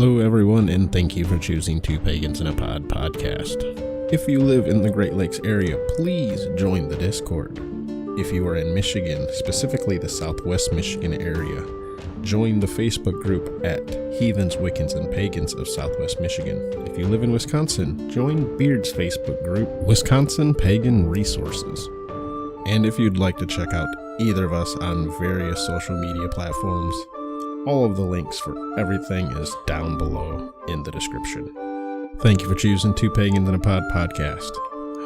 Hello everyone, and thank you for choosing Two Pagans in a Pod podcast. If you live in the Great Lakes area, please join the Discord. If you are in Michigan, specifically the Southwest Michigan area, join the Facebook group at Heathens, Wiccans, and Pagans of Southwest Michigan. If you live in Wisconsin, join Beard's Facebook group, Wisconsin Pagan Resources. And if you'd like to check out either of us on various social media platforms, all of the links for everything is down below in the description. Thank you for choosing Two Pagans in a Pod podcast.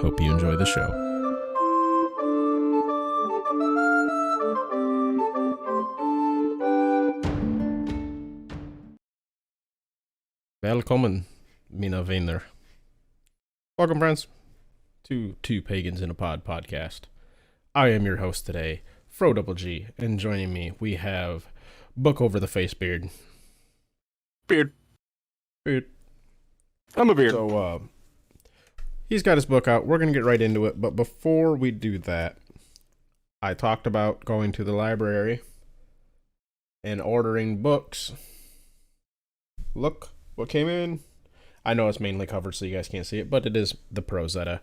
Hope you enjoy the show. Välkommen, mina vänner. Welcome, friends, to Two Pagans in a Pod podcast. I am your host today, Fro Double G, and joining me we have Book Over the Face Beard. Beard. I'm a beard. So, he's got his book out. We're going to get right into it. But before we do that, I talked about going to the library and ordering books. Look what came in. I know it's mainly covered so you guys can't see it, but it is the Prozetta.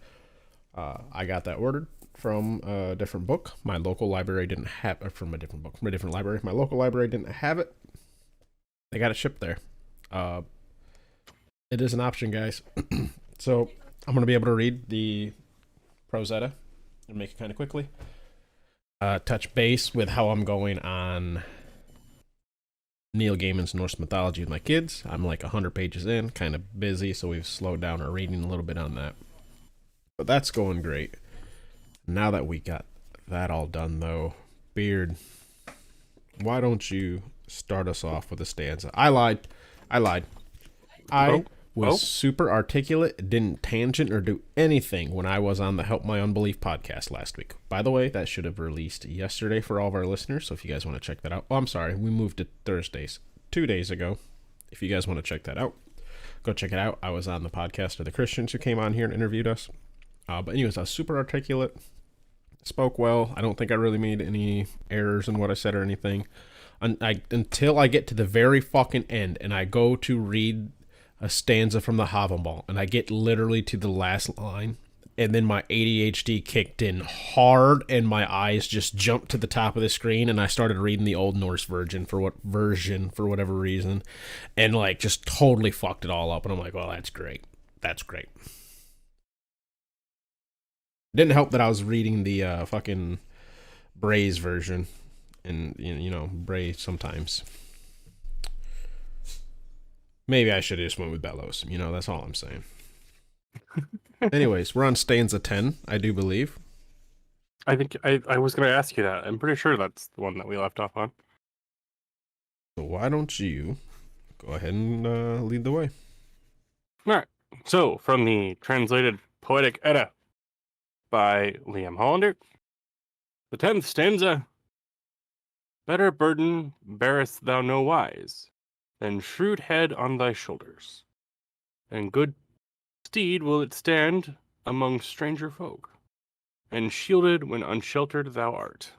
I got that ordered from a different book. My local library didn't have it. From a different library. My local library didn't have it. They got it shipped there. It is an option, guys. So I'm going to be able to read the Prozetta and make it kind of quickly. Touch base with how I'm going on Neil Gaiman's Norse mythology with my kids. I'm like 100 pages in, kind of busy, so we've slowed down our reading a little bit on that. But that's going great. Now that we got that all done, though, Beard, why don't you start us off with a stanza? I lied. I was super articulate, didn't tangent or do anything when I was on the Help My Unbelief podcast last week. By the way, that should have released yesterday for all of our listeners, so if you guys want to check that out. Oh, I'm sorry, we moved to Thursdays 2 days ago. If you guys want to check that out, go check it out. I was on the podcast of the Christians who came on here and interviewed us. But anyways, I was super articulate, spoke well. I don't think I really made any errors in what I said or anything. Until I get to the very fucking end and I go to read a stanza from the Havamal and I get literally to the last line and then my ADHD kicked in hard and my eyes just jumped to the top of the screen and I started reading the Old Norse version for whatever reason and like just totally fucked it all up. And I'm like, well, that's great. Didn't help that I was reading the fucking Bray's version, and you know Bray sometimes. Maybe I should have just went with Bellows. You know, that's all I'm saying. Anyways, we're on stanza 10, I do believe. I think I was going to ask you that. I'm pretty sure that's the one that we left off on. So why don't you go ahead and lead the way? All right. So from the translated Poetic Edda by Liam Hollander, the 10th stanza. Better burden bearest thou no wise than shrewd head on thy shoulders, and good steed will it stand among stranger folk, and shielded when unsheltered thou art.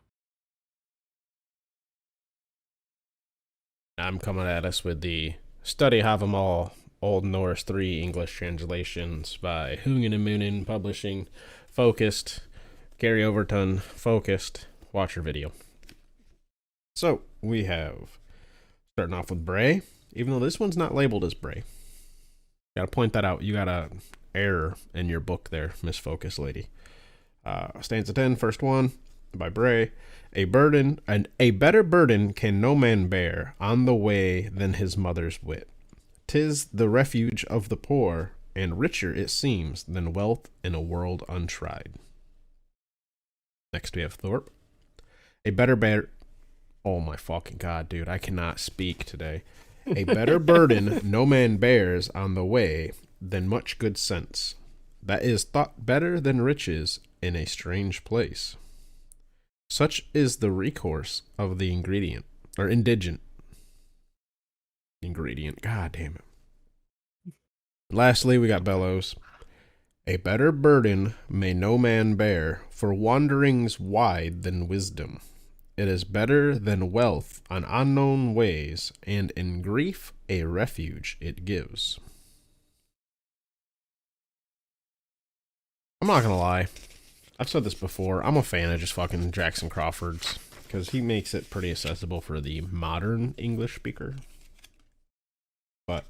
I'm coming at us with the Study Havamal Old Norse 3 English translations by Hungen and Moonen Publishing. Focused. Gary Overton. Focused. Watch your video. So, we have, starting off with Bray, even though this one's not labeled as Bray. Gotta point that out. You got a error in your book there, Miss Focus Lady. Stanza 10, first one, by Bray. A better burden can no man bear on the way than his mother's wit. 'Tis the refuge of the poor, and richer it seems than wealth in a world untried. Next we have Thorpe. Oh my fucking god, dude, I cannot speak today. A better burden no man bears on the way than much good sense. That is thought better than riches in a strange place. Such is the recourse of the indigent. God damn it. Lastly, we got Bellows. A better burden may no man bear for wanderings wide than wisdom. It is better than wealth on unknown ways, and in grief a refuge it gives. I'm not gonna lie. I've said this before. I'm a fan of just fucking Jackson Crawford's because he makes it pretty accessible for the modern English speaker. But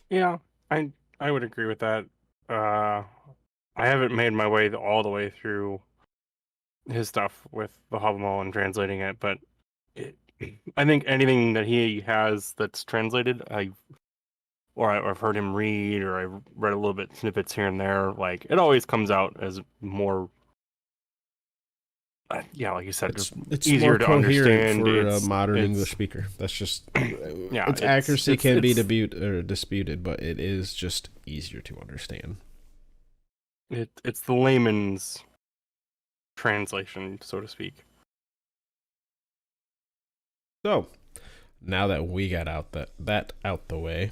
Yeah, I would agree with that. I haven't made my way all the way through his stuff with the Hobble and translating it, but I think anything that he has that's translated, I've heard him read, or I've read a little bit snippets here and there. Like, it always comes out as more, yeah, like you said, it's easier more to coherent understand for a modern English speaker. That's just yeah, its accuracy can be disputed, but it is just easier to understand. It's the layman's translation, so to speak. So, now that we got that out the way,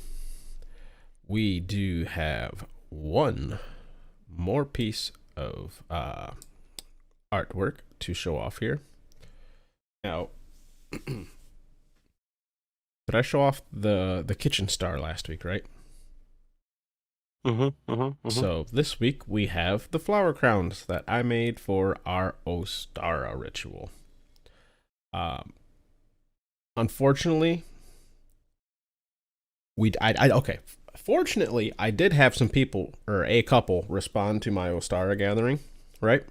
we do have one more piece of artwork to show off here. Now, did I show off the kitchen star last week, right? So this week we have the flower crowns that I made for our Ostara ritual. Unfortunately, fortunately, I did have some people, or a couple, respond to my Ostara gathering, right?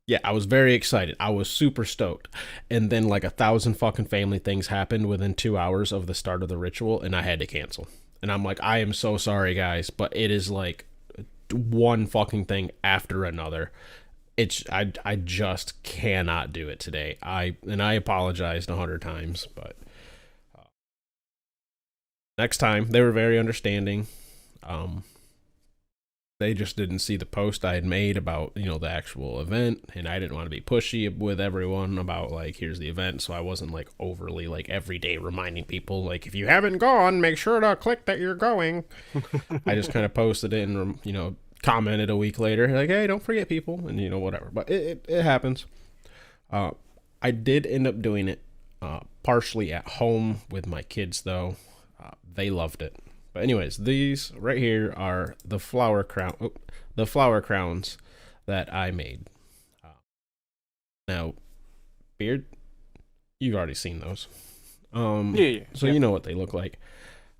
Yeah, I was very excited. I was super stoked. And then like 1,000 fucking family things happened within 2 hours of the start of the ritual, and I had to cancel. And I'm like, I am so sorry, guys, but it is like one fucking thing after another. I just cannot do it today. I apologized 100 times, but next time they were very understanding. They just didn't see the post I had made about, the actual event, and I didn't want to be pushy with everyone about like, here's the event, so I wasn't like overly like every day reminding people like, if you haven't gone, make sure to click that you're going. I just kind of posted it and commented a week later like, hey, don't forget people, and whatever. But it happens. I did end up doing it partially at home with my kids though. They loved it. But anyways, these right here are the flower crowns that I made. Now, Beard, you've already seen those. Yeah. So you know what they look like.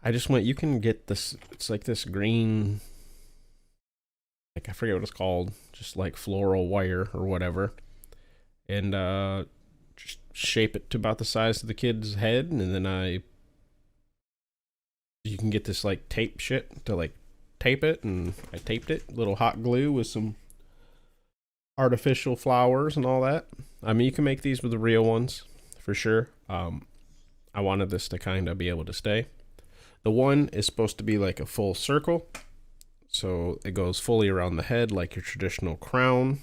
I just went. You can get this. It's like this green. Like I forget what it's called. Just like floral wire or whatever, and just shape it to about the size of the kid's head, and then you can get this like tape shit to like tape it, and I taped it, little hot glue with some artificial flowers and all that. I mean, you can make these with the real ones for sure. I wanted this to kind of be able to stay. The one is supposed to be like a full circle, so it goes fully around the head like your traditional crown,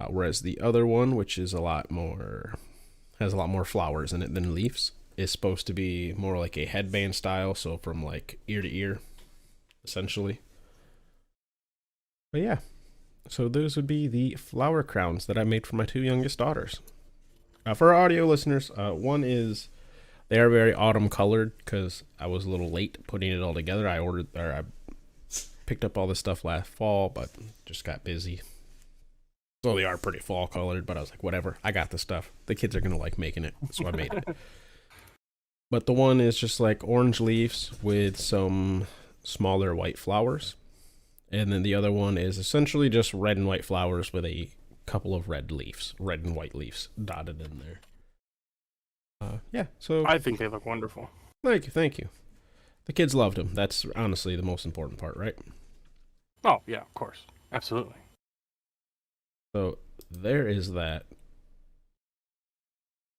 whereas the other one, which is has a lot more flowers in it than leaves, is supposed to be more like a headband style, so from like ear to ear, essentially. But yeah, so those would be the flower crowns that I made for my two youngest daughters. For our audio listeners, one is they are very autumn colored because I was a little late putting it all together. I picked up all this stuff last fall, but just got busy. So they are pretty fall colored, but I was like, whatever, I got the stuff. The kids are gonna like making it, so I made it. But the one is just like orange leaves with some smaller white flowers. And then the other one is essentially just red and white flowers with a couple of red and white leaves dotted in there. Yeah, so I think they look wonderful. Thank you. The kids loved them. That's honestly the most important part, right? Oh, yeah, of course. Absolutely. So there is that.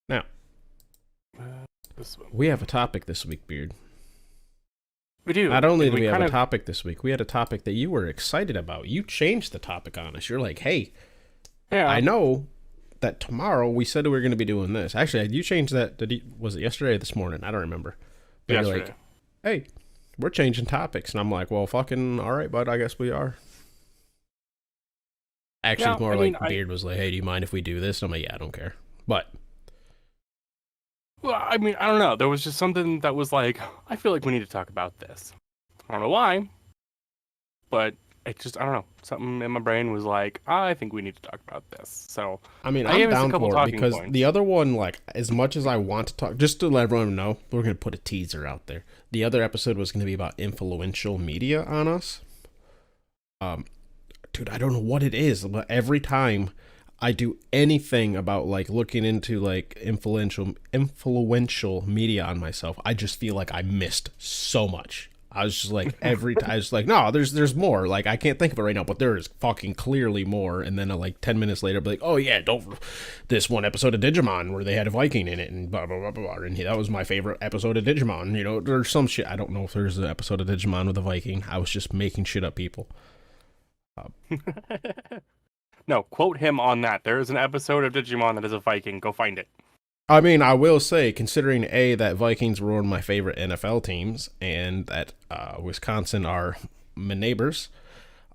Now, we have a topic this week, Beard. We do. Not only do we have a topic this week, we had a topic that you were excited about. You changed the topic on us. You're like, hey, yeah, I know that tomorrow we said we were going to be doing this. Actually, you changed that. Was it yesterday or this morning? I don't remember. But yesterday. You're like, hey, we're changing topics. And I'm like, well, fucking all right, bud, I guess we are. Actually, Beard was like, hey, do you mind if we do this? And I'm like, yeah, I don't care. But Well, I mean, I don't know. There was just something that was like, I feel like we need to talk about this. I don't know why, but it just, I don't know. Something in my brain was like, I think we need to talk about this. So I mean, I I'm gave us a down couple for it talking because the points. other one, like, as much as I want to talk, just to let everyone know, we're going to put a teaser out there. The other episode was going to be about influential media on us. Um, Dude, I don't know what it is, but every time I do anything about like looking into like influential media on myself, I just feel like I missed so much. I was just like every time I was like, no, there's more. Like I can't think of it right now, but there is fucking clearly more. And then like 10 minutes later, I'll be like, oh yeah, don't this one episode of Digimon where they had a Viking in it and blah blah blah blah. And that was my favorite episode of Digimon. You know, there's some shit. I don't know if there's an episode of Digimon with a Viking. I was just making shit up, people. No, quote him on that. There is an episode of Digimon that is a Viking. Go find it. I mean, I will say, considering that Vikings were one of my favorite NFL teams, and that Wisconsin are my neighbors,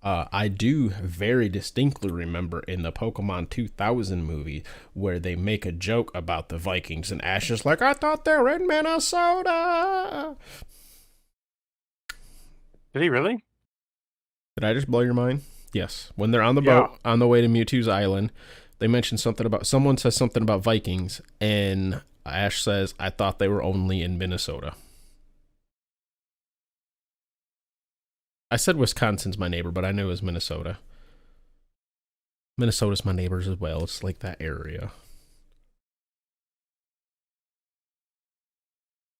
I do very distinctly remember in the Pokemon 2000 movie where they make a joke about the Vikings, and Ash is like, "I thought they're in Minnesota." Did he really? Did I just blow your mind? Yes. When they're on the Yeah. boat on the way to Mewtwo's island, they mention something about someone says something about Vikings, and Ash says, "I thought they were only in Minnesota." I said Wisconsin's my neighbor, but I knew it was Minnesota. Minnesota's my neighbors as well. It's like that area.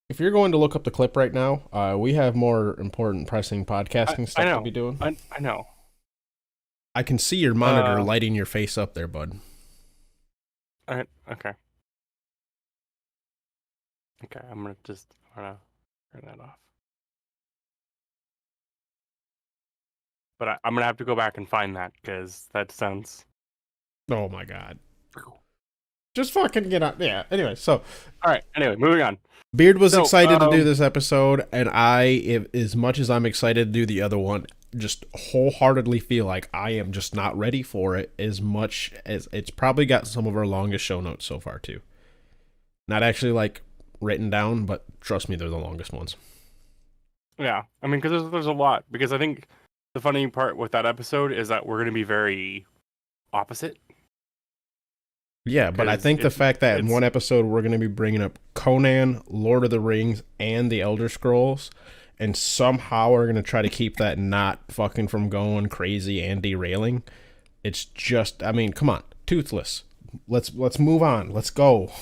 If you're going to look up the clip right now, we have more important, pressing podcasting stuff to be doing. I know. I can see your monitor lighting your face up there, bud. Okay. Okay, I'm gonna turn that off. But I'm gonna have to go back and find that because that sounds. Oh my god. Just fucking get out. Yeah. Anyway, so. All right. Anyway, moving on. Beard was excited to do this episode, and as much as I'm excited to do the other one, just wholeheartedly feel like I am just not ready for it as much as it's probably got some of our longest show notes so far, too. Not actually, like, written down, but trust me, they're the longest ones. Yeah. I mean, because there's a lot. Because I think the funny part with that episode is that we're going to be very opposite. Yeah, but I think the fact that in one episode we're going to be bringing up Conan, Lord of the Rings, and the Elder Scrolls, and somehow we're going to try to keep that not fucking from going crazy and derailing. It's just, I mean, come on, Toothless. Let's move on. Let's go.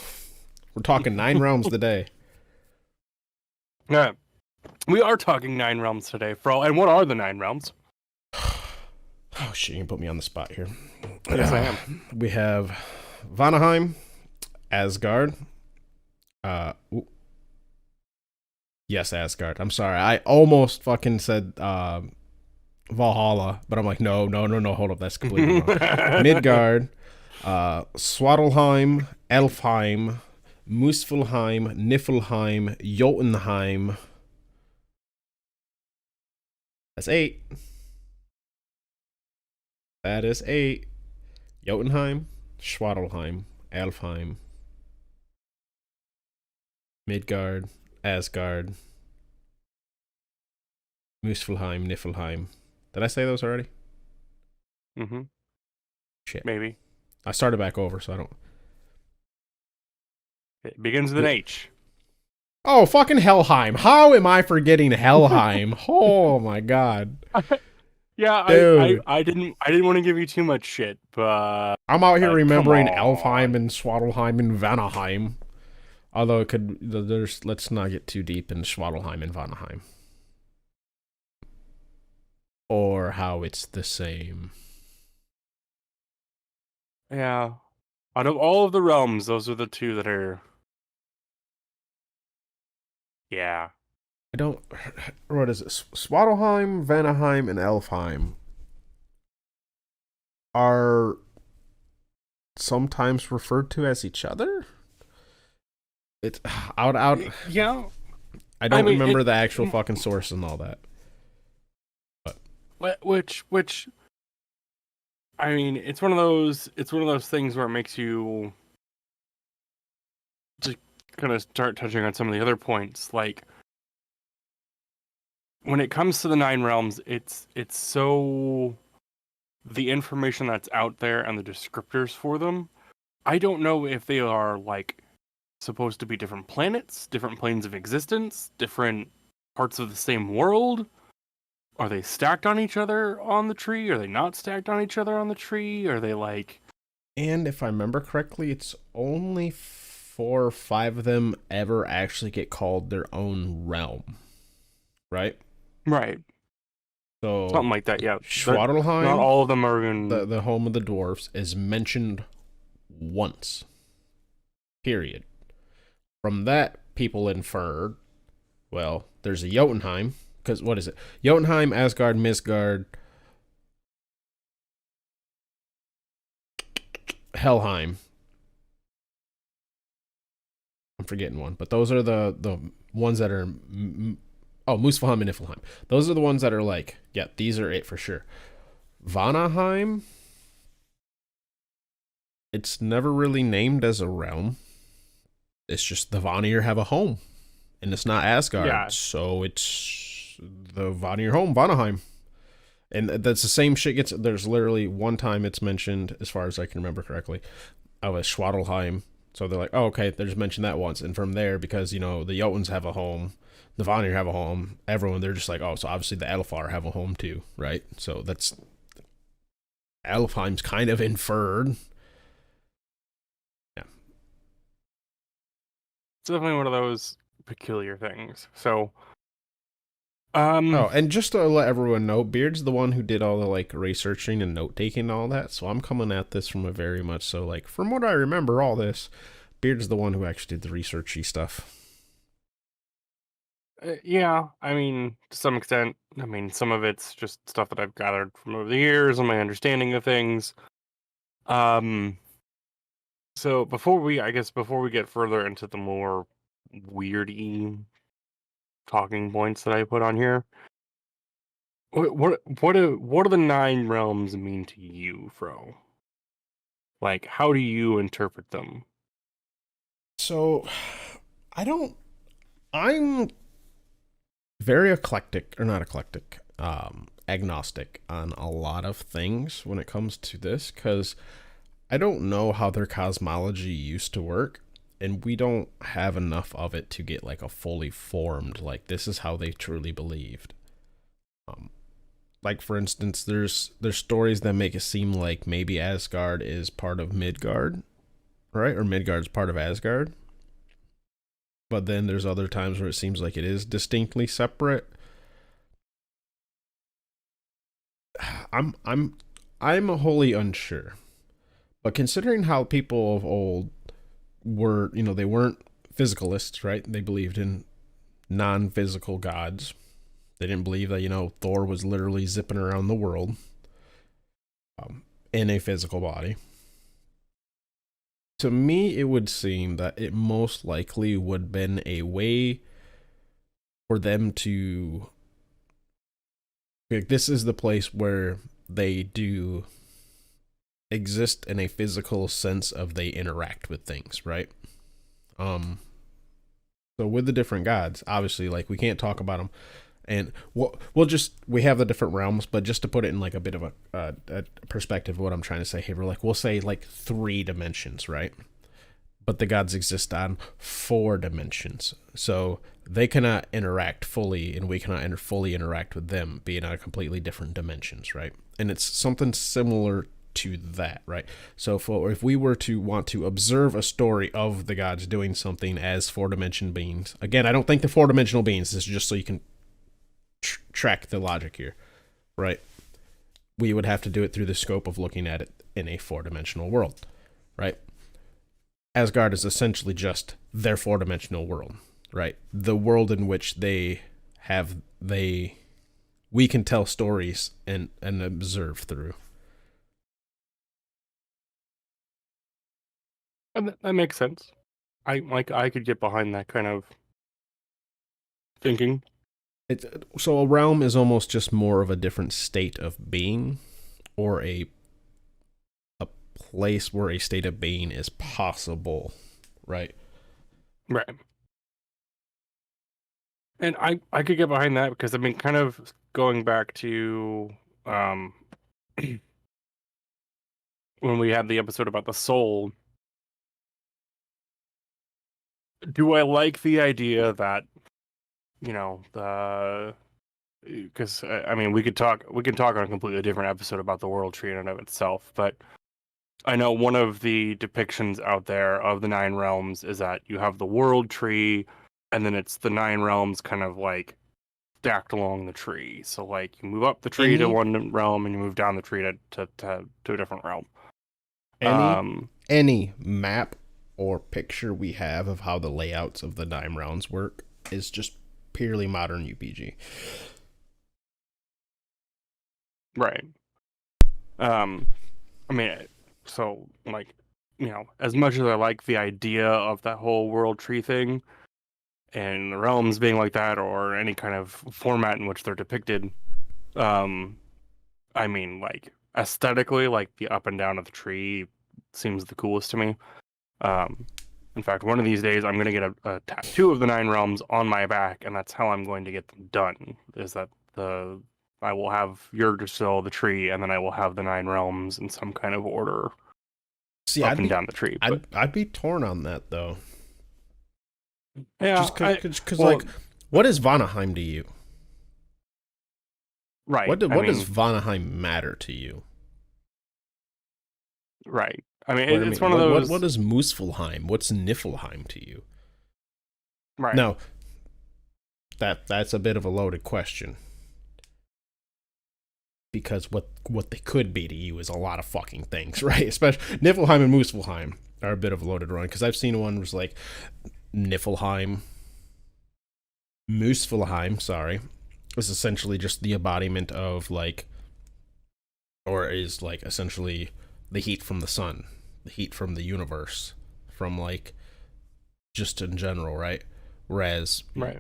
We're talking 9 realms today. Yeah, we are talking 9 realms today. And what are the 9 realms? Oh shit, you can put me on the spot here. Yes, I am. We have Vanaheim, Asgard. Yes, Asgard. I'm sorry. I almost fucking said Valhalla, but I'm like, no. Hold up, that's completely wrong. Midgard, Swaddleheim, Elfheim, Muspelheim, Niflheim, Jotunheim. That's 8. That is 8. Jotunheim, Schwadelheim, Elfheim, Midgard, Asgard, Muspelheim, Niflheim. Did I say those already? Mm-hmm. Shit. Maybe. I started back over, so I don't... It begins with an H. Oh, fucking Helheim. How am I forgetting Helheim? Oh, my God. Yeah, I didn't want to give you too much shit, but I'm out here remembering Elfheim and Swaddleheim and Vanaheim. Although it could, let's not get too deep in Swaddleheim and Vanaheim. Or how it's the same. Yeah. Out of all of the realms, those are the 2 that are. Yeah. I don't. What is it? Swaddleheim, Vanaheim, and Elfheim are sometimes referred to as each other. It's out. Yeah. I don't remember the actual fucking source and all that. But which. I mean, it's one of those things where it makes you just gonna start touching on some of the other points. Like when it comes to the Nine Realms, it's so the information that's out there and the descriptors for them. I don't know if they are like supposed to be different planets, different planes of existence, different parts of the same world. Are they stacked on each other on the tree? Are they not stacked on each other on the tree? Are they like... And if I remember correctly, it's only 4 or 5 of them ever actually get called their own realm, right? Right. So Something like that, yeah. Schwadelheim, not all of them are in... the home of the dwarves, is mentioned once. Period. From that, people inferred, well, there's a Jotunheim, because what is it? Jotunheim, Asgard, Midgard, Helheim. I'm forgetting one, but those are the ones that are... Oh, Muspelheim and Niflheim. Those are the ones that are like, yeah, these are it for sure. Vanaheim, it's never really named as a realm. It's just the Vanir have a home. And it's not Asgard. Yeah. So it's the Vanir home, Vanaheim. And that's the same shit gets... There's literally one time it's mentioned, as far as I can remember correctly, of a Schwadelheim. So they're like, oh, okay, they just mentioned that once. And from there, because, you know, the Jotuns have a home, the Vanir have a home, everyone, they're just like, oh, so obviously the Elfar have a home too, right? So that's... Elfheim's kind of inferred. Yeah. It's definitely one of those peculiar things. So... Oh, and just to let everyone know, Beard's the one who did all the, like, researching and note-taking and all that, so I'm coming at this from a very much so, like, from what I remember all this, Beard's the one who actually did the researchy stuff. Yeah, I mean, to some extent, I mean, some of it's just stuff that I've gathered from over the years and my understanding of things. So before we get further into the more weirdy talking points that I put on here, what do the Nine Realms mean to you, Fro? Like, how do you interpret them? So, I'm very eclectic, or not eclectic, agnostic on a lot of things when it comes to this, because I don't know how their cosmology used to work, and we don't have enough of it to get like a fully formed, like, this is how they truly believed. Like, for instance, there's stories that make it seem like maybe Asgard is part of Midgard, right? Or Midgard's part of Asgard. But then there's other times where it seems like it is distinctly separate. I'm wholly unsure. But considering how people of old were, you know, they weren't physicalists, right? They believed in non-physical gods. They didn't believe that, you know, Thor was literally zipping around the world in a physical body. To me, it would seem that it most likely would have been a way for them to... Like, this is the place where they do exist in a physical sense of they interact with things, right? So with the different gods, obviously, like, we can't talk about them. And we have the different realms, but just to put it in like a bit of a perspective of what I'm trying to say here, we'll say like 3 dimensions, right? But the gods exist on 4 dimensions. So they cannot interact fully, and we cannot fully interact with them, being on completely different dimensions, right? And it's something similar to that, right? So if we were to want to observe a story of the gods doing something as 4-dimensional beings, again, I don't think the 4-dimensional beings, this is just so you can track the logic here, right? We would have to do it through the scope of looking at it in a 4-dimensional world, right? Asgard is essentially just their 4-dimensional world, right? The world in which we can tell stories and observe through. And that makes sense. I could get behind that kind of thinking. So a realm is almost just more of a different state of being, or a place where a state of being is possible, right? Right. And I could get behind that because I mean, kind of going back to um when we had the episode about the soul, do I like the idea that, the because I mean, we can talk on a completely different episode about the world tree in and of itself, but I know one of the depictions out there of the nine realms is that you have the world tree, and then it's the nine realms kind of like stacked along the tree. So like you move up the tree to Any one realm and you move down the tree to a different realm. any Um, any map or picture we have of how the layouts of the nine rounds work is just purely modern UPG. right. Um, I mean, so like, as much as I like the idea of that whole world tree thing and the realms being like that, or any kind of format in which they're depicted, um, I mean, like aesthetically, like the up and down of the tree seems the coolest to me. Um, in fact, one of these days, I'm going to get a tattoo of the nine realms on my back, and that's how I'm going to get them done. Is that I will have Yggdrasil, the tree, and then I will have the nine realms in some kind of order See, up and down the tree. But I'd be torn on that though. yeah, Just because well, like, what is Vanaheim to you? right. What I does mean, Vanaheim matter to you? right. I mean, What it's one of those. what is Muspelheim? What's Niflheim to you? Right. No, that's a bit of a loaded question. Because what they could be to you is a lot of fucking things, right? Especially Niflheim and Muspelheim are a bit of a loaded run. Because I've seen one was like Niflheim, Muspelheim, sorry, is essentially just the embodiment of like, or is like essentially the heat from the sun, the heat from the universe, from like just in general, right? Whereas Right.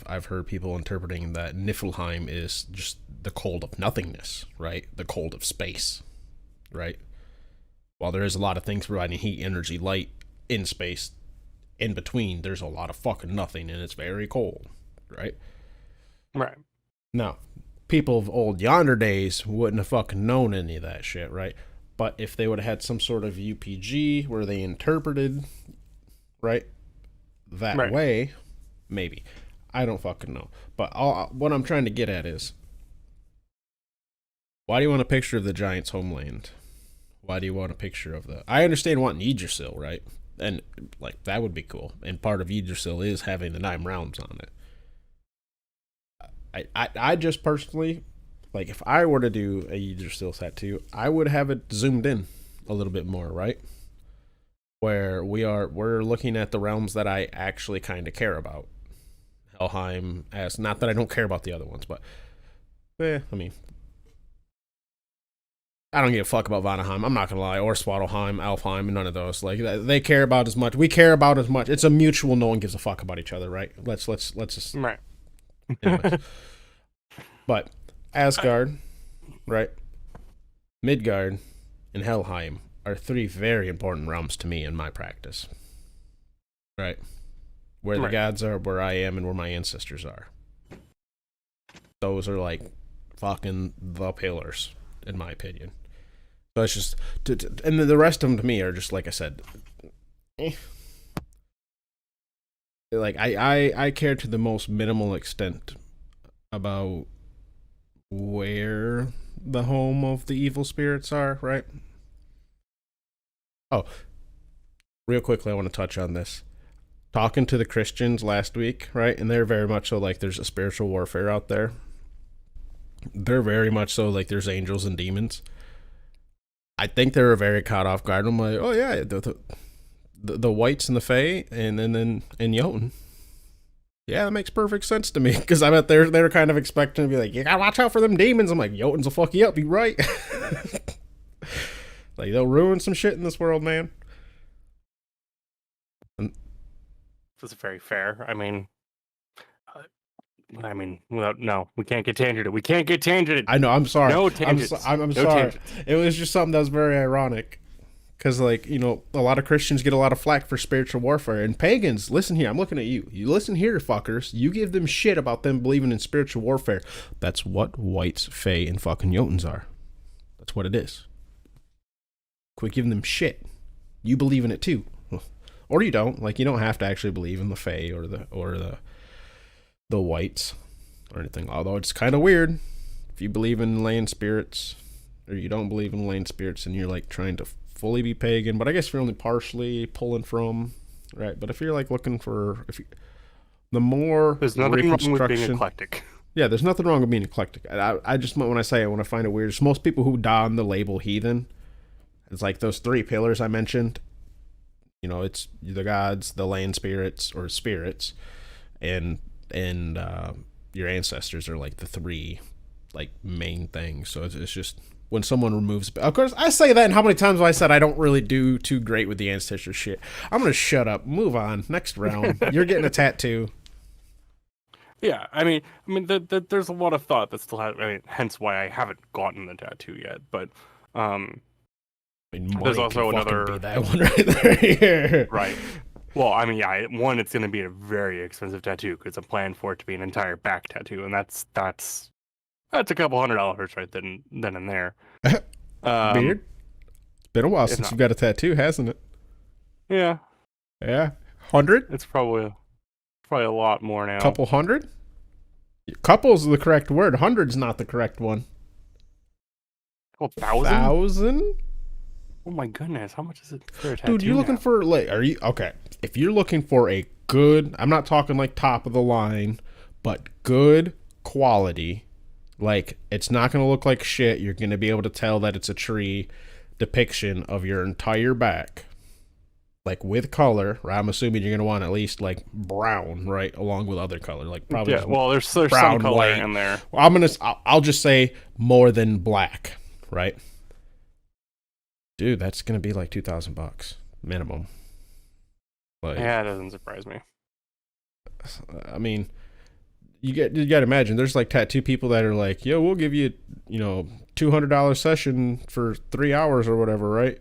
I've heard people interpreting that Niflheim is just the cold of nothingness, right? The cold of space, right? While there is a lot of things providing heat, energy, light in space, in between, there's a lot of fucking nothing and it's very cold, right? Right. Now, people of old yonder days wouldn't have fucking known any of that shit, right? But if they would have had some sort of UPG where they interpreted, right, that Right. way, maybe. I don't fucking know. But what I'm trying to get at is, why do you want a picture of the Giants' homeland? Why do you want a picture of the... I understand wanting Yggdrasil, right? And, like, that would be cool. And part of Yggdrasil is having the nine realms on it. I just personally, like, if I were to do a Yggdrasil tattoo, I would have it zoomed in a little bit more, right? Where we're looking at the realms that I actually kind of care about. Helheim, as not that I don't care about the other ones, but I mean, I don't give a fuck about Vanaheim. I'm not gonna lie, or Swaddleheim, Alfheim, and none of those. Like they care about as much. We care about as much. It's a mutual. No one gives a fuck about each other, right? Let's just. Right. Anyways. But Asgard, right? Midgard, and Helheim are three very important realms to me in my practice. Right? Where the gods are, where I am, and where my ancestors are. Those are like fucking the pillars, in my opinion. So it's just, and the rest of them to me are just like I said. Like I care to the most minimal extent about where the home of the evil spirits are, right? Oh, real quickly, I want to touch on this. Talking to the Christians last week, right? And they're very much so like there's a spiritual warfare out there. They're very much so like there's angels and demons. I think they were very caught off guard. I'm like, oh yeah, the whites and the Fae, and then Jotun. Yeah, that makes perfect sense to me because I bet they're kind of expecting to be like, you gotta watch out for them demons. I'm like, Jotuns will fuck you up. You right? Like they'll ruin some shit in this world, man. That's very fair. No, we can't get tangented. We can't get tangented. I know. I'm sorry. No tangents. I'm no sorry. Tangents. It was just something that was very ironic. Because, like, you know, a lot of Christians get a lot of flack for spiritual warfare. And pagans, listen here, I'm looking at you. You listen here, fuckers. You give them shit about them believing in spiritual warfare. That's what whites, fae, and fucking Jotuns are. That's what it is. Quit giving them shit. You believe in it too. Or you don't. Like, you don't have to actually believe in the fae or the whites or anything. Although it's kind of weird. If you believe in land spirits or you don't believe in land spirits and you're, like, trying to fully be pagan, but I guess you're only partially pulling from, right? But if you're like looking for, the more there's nothing wrong with being eclectic. Yeah, there's nothing wrong with being eclectic. I just, when I say it, when I find it weird, it's most people who don the label heathen. It's like those three pillars I mentioned. You know, it's the gods, the land spirits or spirits, and your ancestors are like the three like main things. So it's just. When someone removes... Of course, I say that, and how many times have I said I don't really do too great with the ancestor shit? I'm going to shut up. Move on. Next round. You're getting a tattoo. Yeah, I mean, there's a lot of thought that still has... I mean, hence why I haven't gotten the tattoo yet, but... I mean, there's also another... Be that one right there. Right. Well, I mean, yeah, one, it's going to be a very expensive tattoo, because I'm planning for it to be an entire back tattoo, and that's a couple $100 right then and there. Beard? It's been a while since you've got a tattoo, hasn't it? Yeah. Yeah. 100? It's probably a lot more now. Couple hundred? Couple's the correct word. 100's not the correct one. Well, 1,000? 1,000? Oh my goodness, how much is it for a tattoo? Dude, you're looking for, like, are you, okay. If you're looking for a good, I'm not talking like top of the line, but good quality. Like, it's not going to look like shit. You're going to be able to tell that it's a tree depiction of your entire back. Like, with color, right? I'm assuming you're going to want at least, like, brown, right? Along with other color. Like, probably. Yeah, well, there's brown, some color white. in there. Well, I'll just say more than black, right? Dude, that's going to be like $2,000 minimum. Like, yeah, it doesn't surprise me. I mean... You got to imagine there's like tattoo people that are like, yo, we'll give you, you know, $200 session for 3 hours or whatever, right?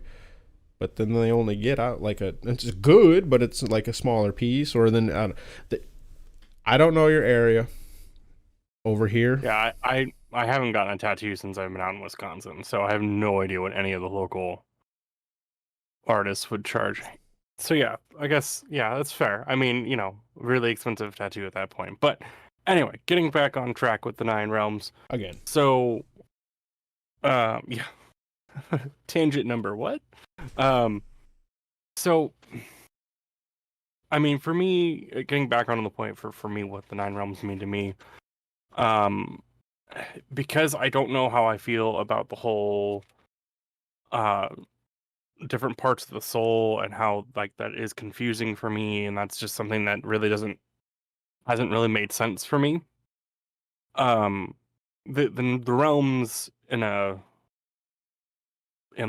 But then they only get out like it's good, but it's like a smaller piece. Or then I don't know your area over here. Yeah, I haven't gotten a tattoo since I've been out in Wisconsin, so I have no idea what any of the local artists would charge. So yeah, I guess, yeah, that's fair. I mean, you know, really expensive tattoo at that point. But anyway, getting back on track with the 9 realms. Again. So, yeah. Tangent number what? So, I mean, for me, getting back on the point for me, what the 9 realms mean to me, because I don't know how I feel about the whole, different parts of the soul and how, like, that is confusing for me, and that's just something that really hasn't really made sense for me. The realms in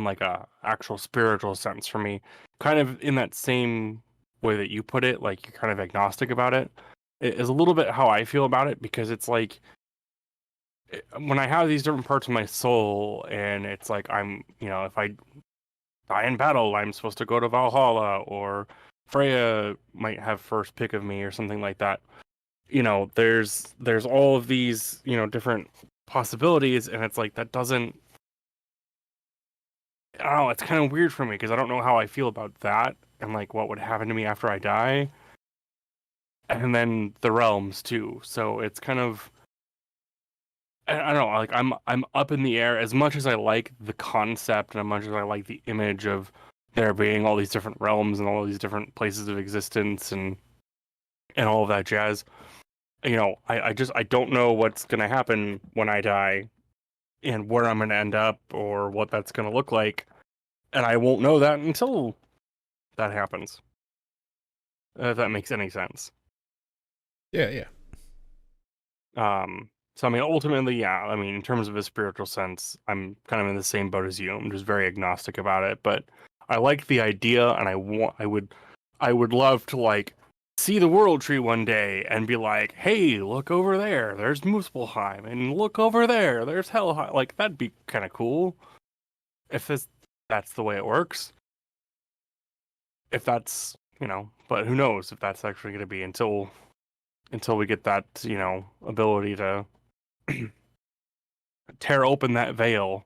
like a actual spiritual sense for me, kind of in that same way that you put it, like you're kind of agnostic about it, it is a little bit how I feel about it, because it's like when I have these different parts of my soul, and it's like I'm, you know, if I die in battle, I'm supposed to go to Valhalla, or Freya might have first pick of me or something like that. You know, there's all of these, you know, different possibilities, and it's like that doesn't, I don't know, it's kind of weird for me, because I don't know how I feel about that, and like what would happen to me after I die, and then the realms too. So it's kind of, I don't know, like I'm up in the air. As much as I like the concept, and as much as I like the image of there being all these different realms and all these different places of existence and all of that jazz, you know, I don't know what's gonna happen when I die, and where I'm gonna end up, or what that's gonna look like, and I won't know that until that happens. If that makes any sense. Yeah. So I mean, ultimately, yeah. I mean, in terms of a spiritual sense, I'm kind of in the same boat as you. I'm just very agnostic about it, but I like the idea, and I would love to, like, see the world tree one day and be like, hey, look over there, there's Muspelheim, and look over there, there's Helheim. Like, that'd be kind of cool if that's the way it works. if that's, but who knows if that's actually going to be until we get that, ability to tear open that veil,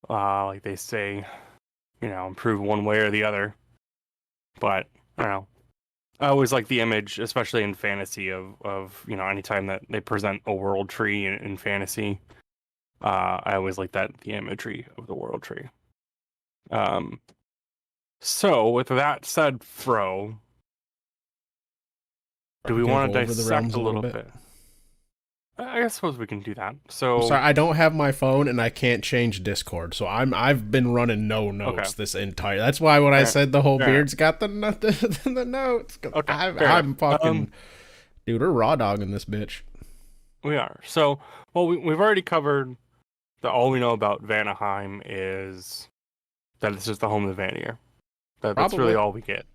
like they say, prove one way or the other. But I don't know. I always like the image, especially in fantasy, of anytime that they present a world tree in fantasy. I always like the imagery of the world tree. So with that said, Fro, do we want to over the realms dissect a little bit? I suppose we can do that. So I'm sorry, I don't have my phone and I can't change Discord, so I've been running no notes this entire. That's why when I said the whole beard's got the notes. Okay, I'm fucking dude. We're raw dogging this bitch. We are. So we've already covered that. All we know about Vanaheim is that it's just the home of the Vanir. That's really all we get.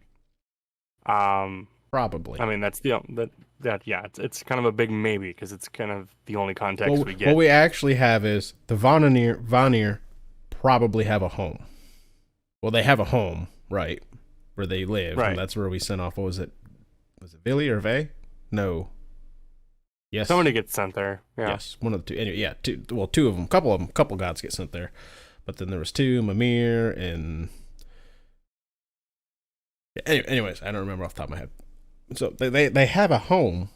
Probably. I mean, that's it's kind of a big maybe because it's kind of the only context we get. What we actually have is the Vanir probably have a home. Well, they have a home, right, where they live, and that's where we sent off. What was it? Was it Vili or Ve? No. Yes. Somebody gets sent there. Yeah. Yes, one of the two. Anyway, yeah, two. Well, two of them. Couple gods get sent there, but then there was two, Mimir and. Anyways, I don't remember off the top of my head. So they have a home.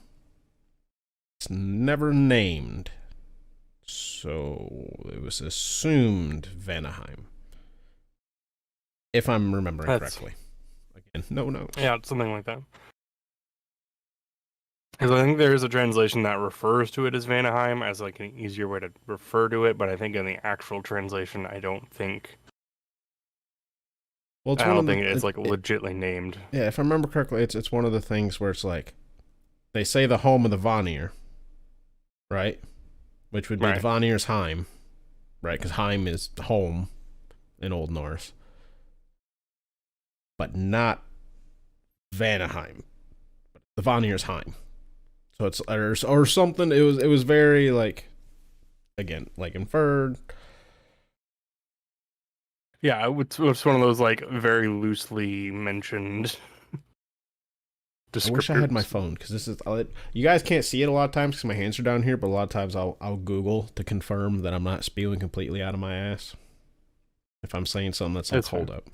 It's never named. So it was assumed Vanaheim. If I'm remembering correctly. Again, no notes. Yeah, something like that. Because I think there is a translation that refers to it as Vanaheim as like an easier way to refer to it, but I think in the actual translation, I don't think. Well, I don't think it's like legitly named. Yeah, if I remember correctly, it's one of the things where it's like they say the home of the Vanir, right? Which would be the Vanir's Heim, right? Because Heim is home in Old Norse, but not Vanaheim, but the Vanir's Heim. So it's or something. It was very like, again, like inferred. Yeah, it's one of those like very loosely mentioned. I wish I had my phone because this is. You guys can't see it a lot of times because my hands are down here, but a lot of times I'll Google to confirm that I'm not spewing completely out of my ass. If I'm saying something that's like hold up.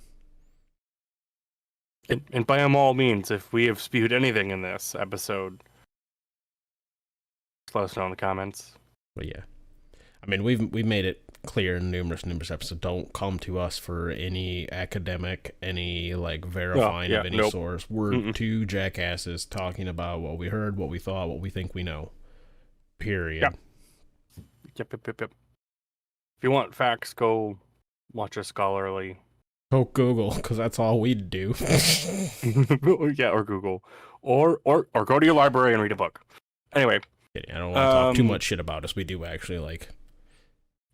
And by all means, if we have spewed anything in this episode, let us know in the comments. But yeah, I mean we've made it clear in numerous episodes. Don't come to us for any academic, any like verifying of any source. We're two jackasses talking about what we heard, what we thought, what we think we know. Period. Yep. If you want facts, go watch a scholarly. Go Google, because that's all we'd do. Yeah, or Google, or go to your library and read a book. Anyway, I don't want to talk too much shit about us. We do actually like.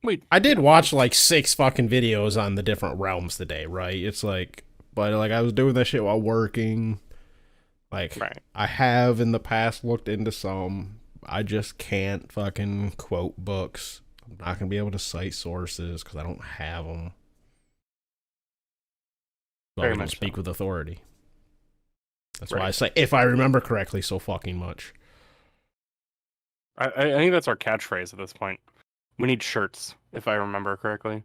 Wait, I did watch like 6 fucking videos on the different realms today, right? It's like, but like I was doing that shit while working. Like, I have in the past looked into some. I just can't fucking quote books. I'm not gonna be able to cite sources because I don't have them. So I don't speak with authority. That's why I say, if I remember correctly, so fucking much. I think that's our catchphrase at this point. We need shirts, if I remember correctly.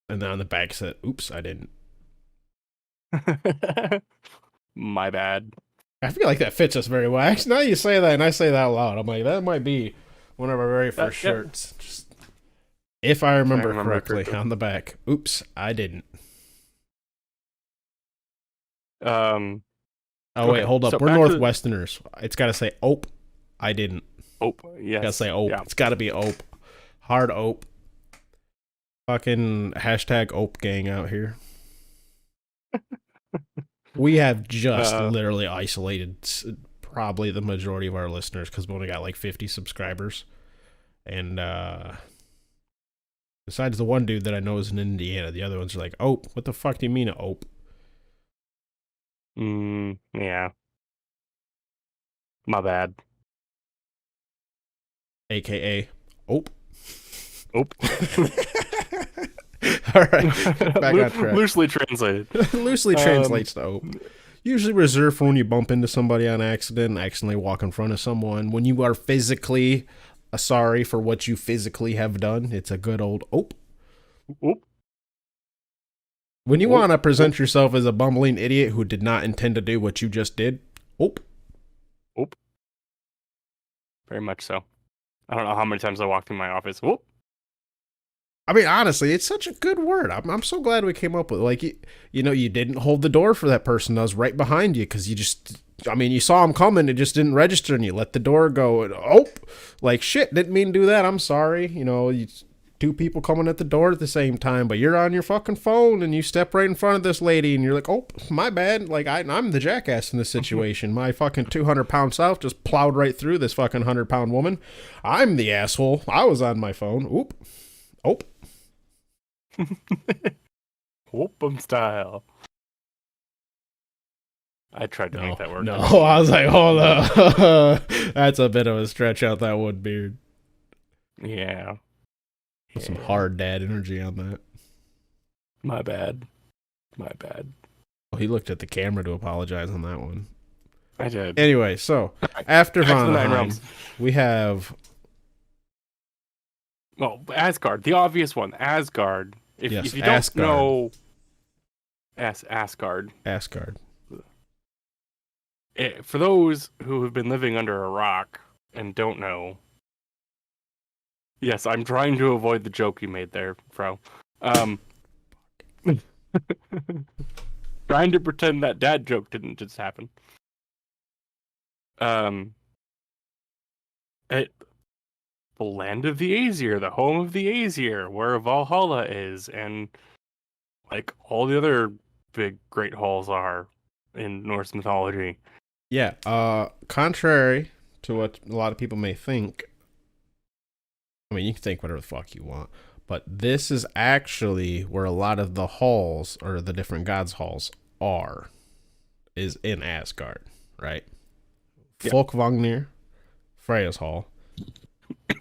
And then on the back said, oops, I didn't. My bad. I feel like that fits us very well. Actually, now you say that and I say that out loud, I'm like, that might be one of our very first shirts. Just, if I remember correctly, on the back, oops, I didn't. Oh, wait, hold up. So we're Northwesterners. It's got to say, ope, I didn't. Ope, yes. Gotta say ope. Yeah. It's gotta be ope. Hard ope. Fucking hashtag ope gang out here. We have just literally isolated probably the majority of our listeners because we only got like 50 subscribers. And besides the one dude that I know is in Indiana, the other ones are like, ope. What the fuck do you mean ope? Yeah. My bad. AKA Ope. Ope. All right, back on track. Loosely translated. Loosely translates to ope. Usually reserved for when you bump into somebody on accident, accidentally walk in front of someone. When you are physically sorry for what you physically have done, it's a good old ope. Oop. When you want to present yourself as a bumbling idiot who did not intend to do what you just did, ope. Oop. Very much so. I don't know how many times I walked in my office. Whoop. I mean, honestly, it's such a good word. I'm so glad we came up with it. Like, you know, you didn't hold the door for that person that was right behind you because you just, I mean, you saw him coming. It just didn't register and you let the door go. And, oh, like, shit, didn't mean to do that. I'm sorry. You know, two people coming at the door at the same time, but you're on your fucking phone and you step right in front of this lady and you're like, oh, my bad. Like, I'm the jackass in this situation. My fucking 200-pound self just plowed right through this fucking 100-pound woman. I'm the asshole. I was on my phone. Oop. Oop. Whoop'em style. I tried to make that work. No, I was like, hold up. That's a bit of a stretch out that wood beard. Yeah. Some hard dad energy on that. My bad. Oh, he looked at the camera to apologize on that one. I did. Anyway, so after Valheim, we have... Well, Asgard, the obvious one. Asgard. If you don't Asgard. know... Asgard. Asgard. For those who have been living under a rock and don't know... Yes, I'm trying to avoid the joke you made there, Fro. Trying to pretend that dad joke didn't just happen. The land of the Aesir, the home of the Aesir, where Valhalla is, and like all the other big great halls are in Norse mythology. Yeah, contrary to what a lot of people may think, I mean, you can think whatever the fuck you want, but this is actually where a lot of the halls, or the different gods' halls, is in Asgard, right? Yep. Folkvagnir, Freya's hall,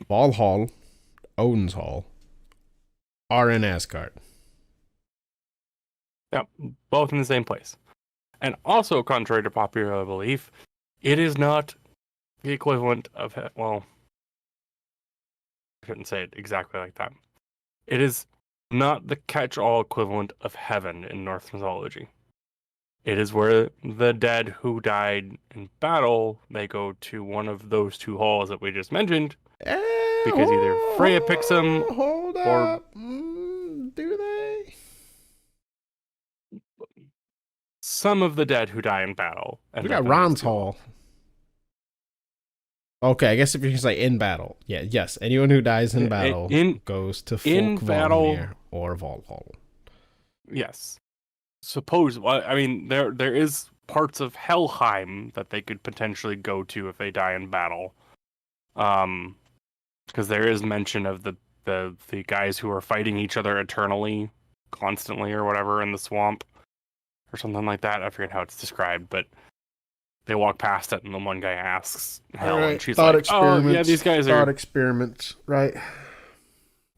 Valhall, Odin's hall, are in Asgard. Yep, both in the same place. And also, contrary to popular belief, it is not the equivalent of, well, I shouldn't say it exactly like that. It is not the catch-all equivalent of heaven in Norse mythology. It is where the dead who died in battle, they go to one of those two halls that we just mentioned, because either Freya picks them, or... do they? Some of the dead who die in battle. We got Ron's hall. Okay, I guess if you can say in battle. Yeah, yes. Anyone who dies in battle goes to Folkvagnir or Valhall. Yes. I mean, there is parts of Helheim that they could potentially go to if they die in battle. Because there is mention of the guys who are fighting each other eternally, constantly, or whatever, in the swamp. Or something like that. I forget how it's described, but they walk past it, and the one guy asks Hel, right. And she's like, "Oh, yeah, these guys are thought experiments, right?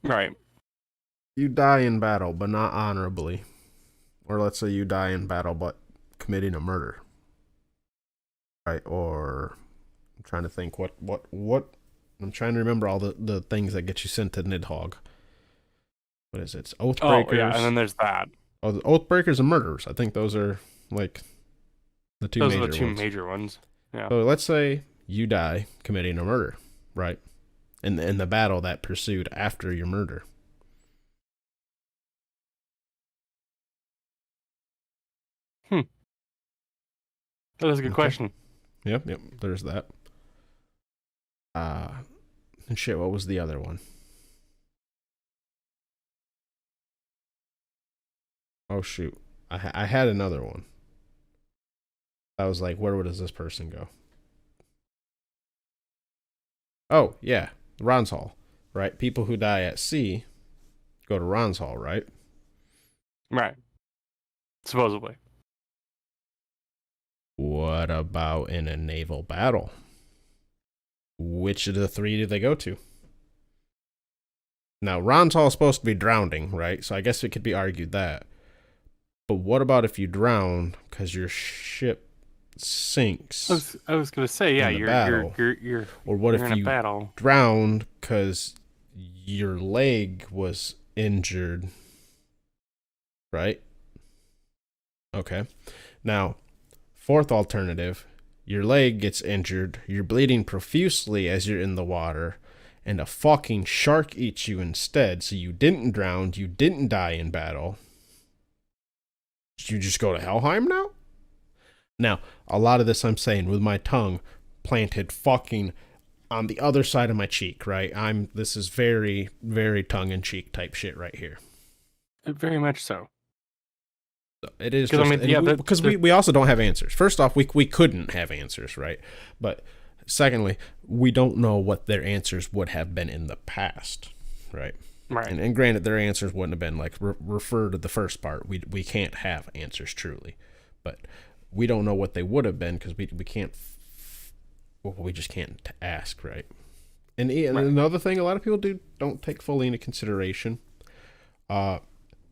Right. You die in battle, but not honorably, or let's say you die in battle, but committing a murder, right? Or I'm trying to think what I'm trying to remember all the things that get you sent to Nidhogg. What is it? It's Oathbreakers. Oh, yeah, and then there's that. Oh, the Oathbreakers and murderers. I think those are like the two major ones. Those are the two major ones. Yeah. So let's say you die committing a murder, right? In the battle that pursued after your murder. That is a good question. Yep. There's that. And shit, what was the other one? Oh shoot, I had another one. I was like, where does this person go? Oh yeah, Ron's Hall, right? People who die at sea go to Ron's Hall, right? Right. Supposedly. What about in a naval battle? Which of the three do they go to? Now, Rontal is supposed to be drowning, right? So I guess it could be argued that. But what about if you drown because your ship sinks I was gonna say, yeah, in the battle? Or what you're if in a you battle. drowned because your leg was injured, right? Okay. Now, fourth alternative, your leg gets injured, you're bleeding profusely as you're in the water, and a fucking shark eats you instead, so you didn't drown, you didn't die in battle. Did you just go to Helheim now? Now, a lot of this I'm saying with my tongue planted fucking on the other side of my cheek, right? This is very, very tongue-in-cheek type shit right here. Very much so. It is just, because we also don't have answers. First off, we couldn't have answers, right? But secondly, we don't know what their answers would have been in the past, right? Right. And granted, their answers wouldn't have been like refer to the first part. We can't have answers truly, but we don't know what they would have been because we can't. Well, we just can't ask, right? And another thing, a lot of people don't take fully into consideration.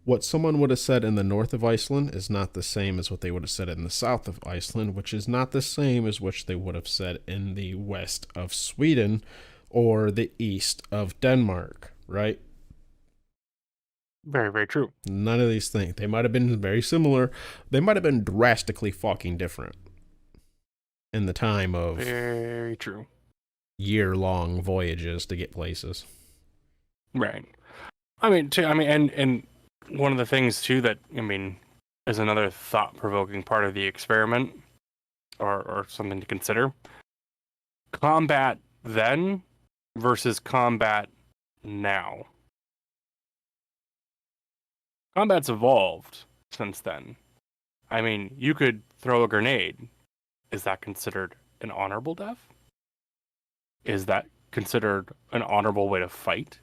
What someone would have said in the north of Iceland is not the same as what they would have said in the south of Iceland, which is not the same as what they would have said in the west of Sweden or the east of Denmark, right? Very, very true. None of these things. They might have been very similar. They might have been drastically fucking different in the time of very true year-long voyages to get places. Right. And one of the things too that is another thought-provoking part of the experiment, or something to consider. Combat then versus combat now. Combat's evolved since then. You could throw a grenade. Is that considered an honorable death? Is that considered an honorable way to fight?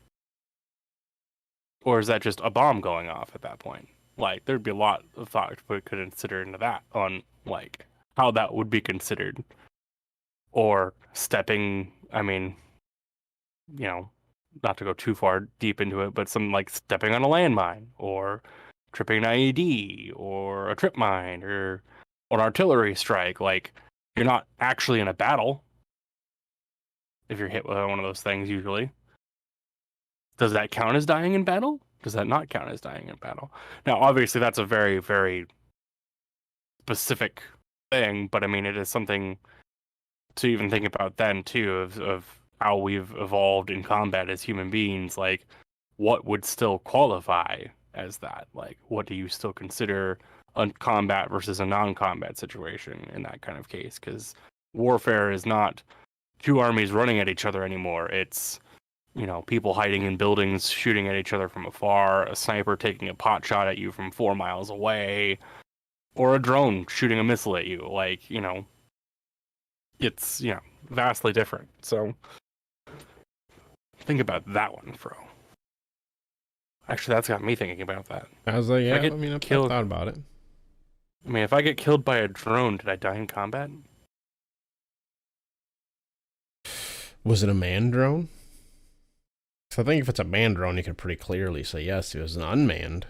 Or is that just a bomb going off at that point? Like, there'd be a lot of thought we could consider into that, on, like, how that would be considered. Or stepping, not to go too far deep into it, but some, like, stepping on a landmine, or tripping an IED, or a trip mine, or an artillery strike. Like, you're not actually in a battle if you're hit with one of those things, usually. Does that count as dying in battle? Does that not count as dying in battle? Now, obviously, that's a very, very specific thing, but it is something to even think about then, too, of how we've evolved in combat as human beings. Like, what would still qualify as that? Like, what do you still consider a combat versus a non-combat situation in that kind of case? Because warfare is not two armies running at each other anymore. It's people hiding in buildings, shooting at each other from afar, a sniper taking a pot shot at you from 4 miles away, or a drone shooting a missile at you. Like, it's, vastly different. So, think about that one, Fro. Actually, that's got me thinking about that. I was like, yeah, I've thought about it. If I get killed by a drone, did I die in combat? Was it a man drone? So I think if it's a manned drone, you can pretty clearly say yes. It was an unmanned.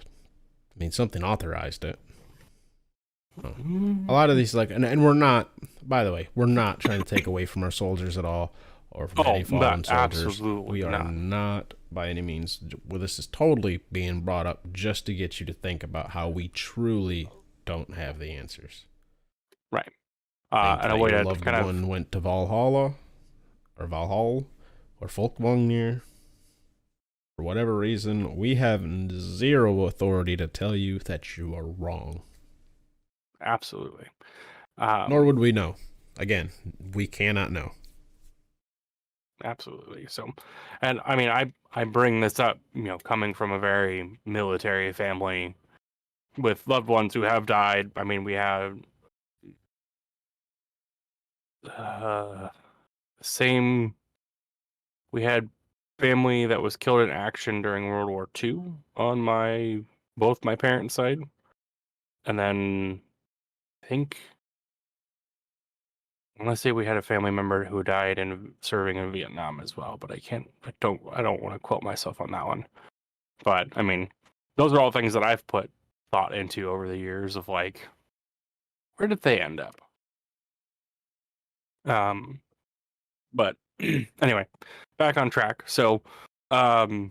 Something authorized it. A lot of these, like, and we're not. By the way, we're not trying to take away from our soldiers at all, or from any fallen soldiers. Absolutely we are not by any means. Well, this is totally being brought up just to get you to think about how we truly don't have the answers. Right. And a way to loved one went to Valhalla, or Valhall, or Folkvagnir. For whatever reason, we have zero authority to tell you that you are wrong. Absolutely. Nor would we know. Again, we cannot know. Absolutely. So, and I bring this up, coming from a very military family with loved ones who have died. We have we had family that was killed in action during World War II on both my parents' side. And then I think Let's say we had a family member who died in serving in Vietnam as well, but I don't want to quote myself on that one. But I mean, those are all things that I've put thought into over the years of like, where did they end up? But anyway, back on track. So, I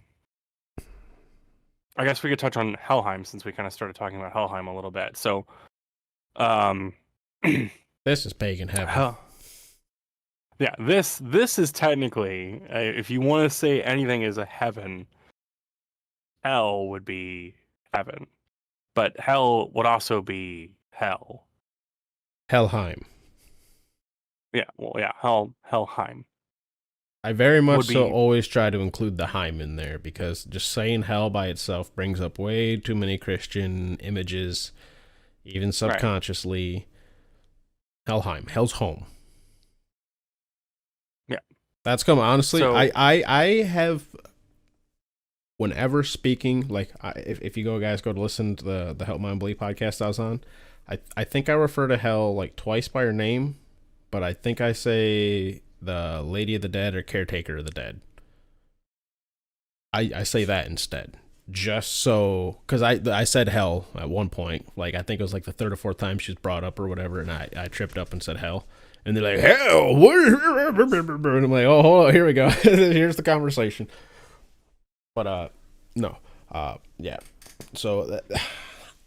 guess we could touch on Helheim since we kind of started talking about Helheim a little bit. So, This is pagan heaven. hell, yeah, this is technically, if you want to say anything is a heaven, hell would be heaven, but hell would also be hell. Helheim. Yeah, well, yeah, Helheim. I very much Would so be- always try to include the Heim in there because just saying hell by itself brings up way too many Christian images, even subconsciously. Helheim, hell's home. Yeah. That's come honestly. So- I have, whenever speaking, like if you guys go to listen to the Help My Unbelief podcast I was on, I think I refer to hell like twice by her name, but I think I say the Lady of the Dead or Caretaker of the Dead. I say that instead, just so, because I said hell at one point, like I think it was like the third or fourth time she's brought up or whatever, and I tripped up and said hell, and they're like, hell, and I'm like, oh, hold on, here we go, here's the conversation. But no, yeah. So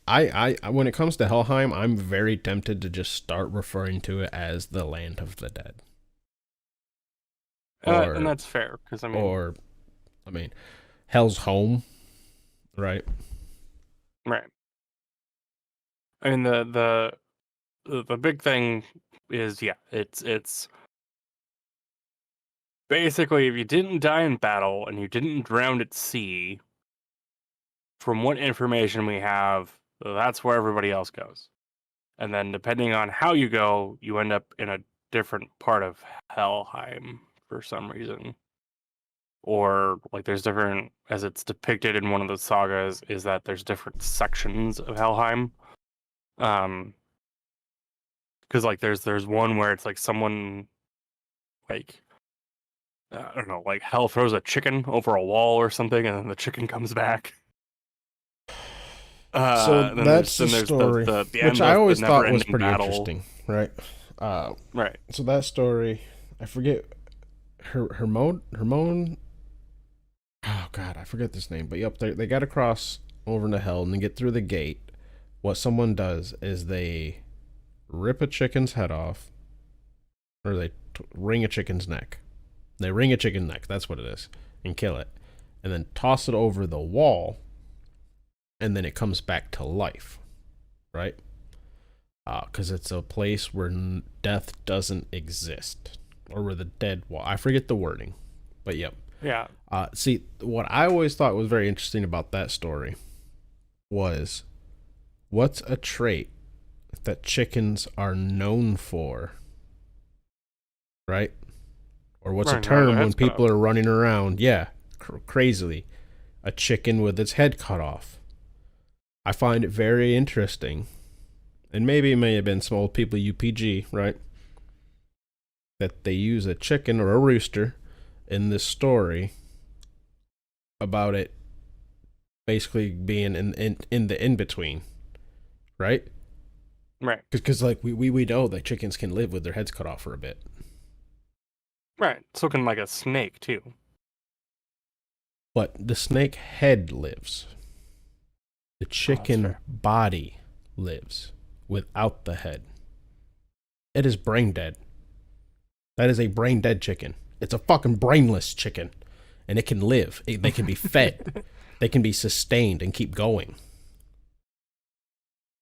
I when it comes to Helheim, I'm very tempted to just start referring to it as the land of the dead. And that's fair because I mean, hell's home, right? right. I mean the big thing is it's basically if you didn't die in battle and you didn't drown at sea, from what information we have, that's where everybody else goes. And then depending on how you go, you end up in a different part of Helheim for some reason. Or like there's different, as it's depicted in one of the sagas, is that there's different sections of Helheim. Because like there's one where it's like someone like I don't know, like hell throws a chicken over a wall or something, and then the chicken comes back. So then that's there's the story, the which end I of always the thought was never-ending pretty battle. interesting, right? Right. So that story, I forget Hermone. Oh God, I forget this name. But yep, they got to cross over into hell and they get through the gate. What someone does is they rip a chicken's head off, or they wring a chicken's neck. They wring a chicken's neck. That's what it is, and kill it, and then toss it over the wall, and then it comes back to life, right? Because it's a place where death doesn't exist, or where the dead wall. I forget the wording, but yep. Yeah. See, what I always thought was very interesting about that story was, what's a trait that chickens are known for, right? Or what's a Running around with term their when heads cut people are running around? Yeah, crazily. A chicken with its head cut off. I find it very interesting. And maybe it may have been some old people UPG, right? That they use a chicken or a rooster in this story about it basically being in the in-between, right? Right. Because like we know that chickens can live with their heads cut off for a bit. Right. So can like a snake too. But the snake head lives. The chicken fair. body lives without the head. It is brain dead. That is a brain dead chicken. It's a fucking brainless chicken. And it can live. They can be fed. They can be sustained and keep going.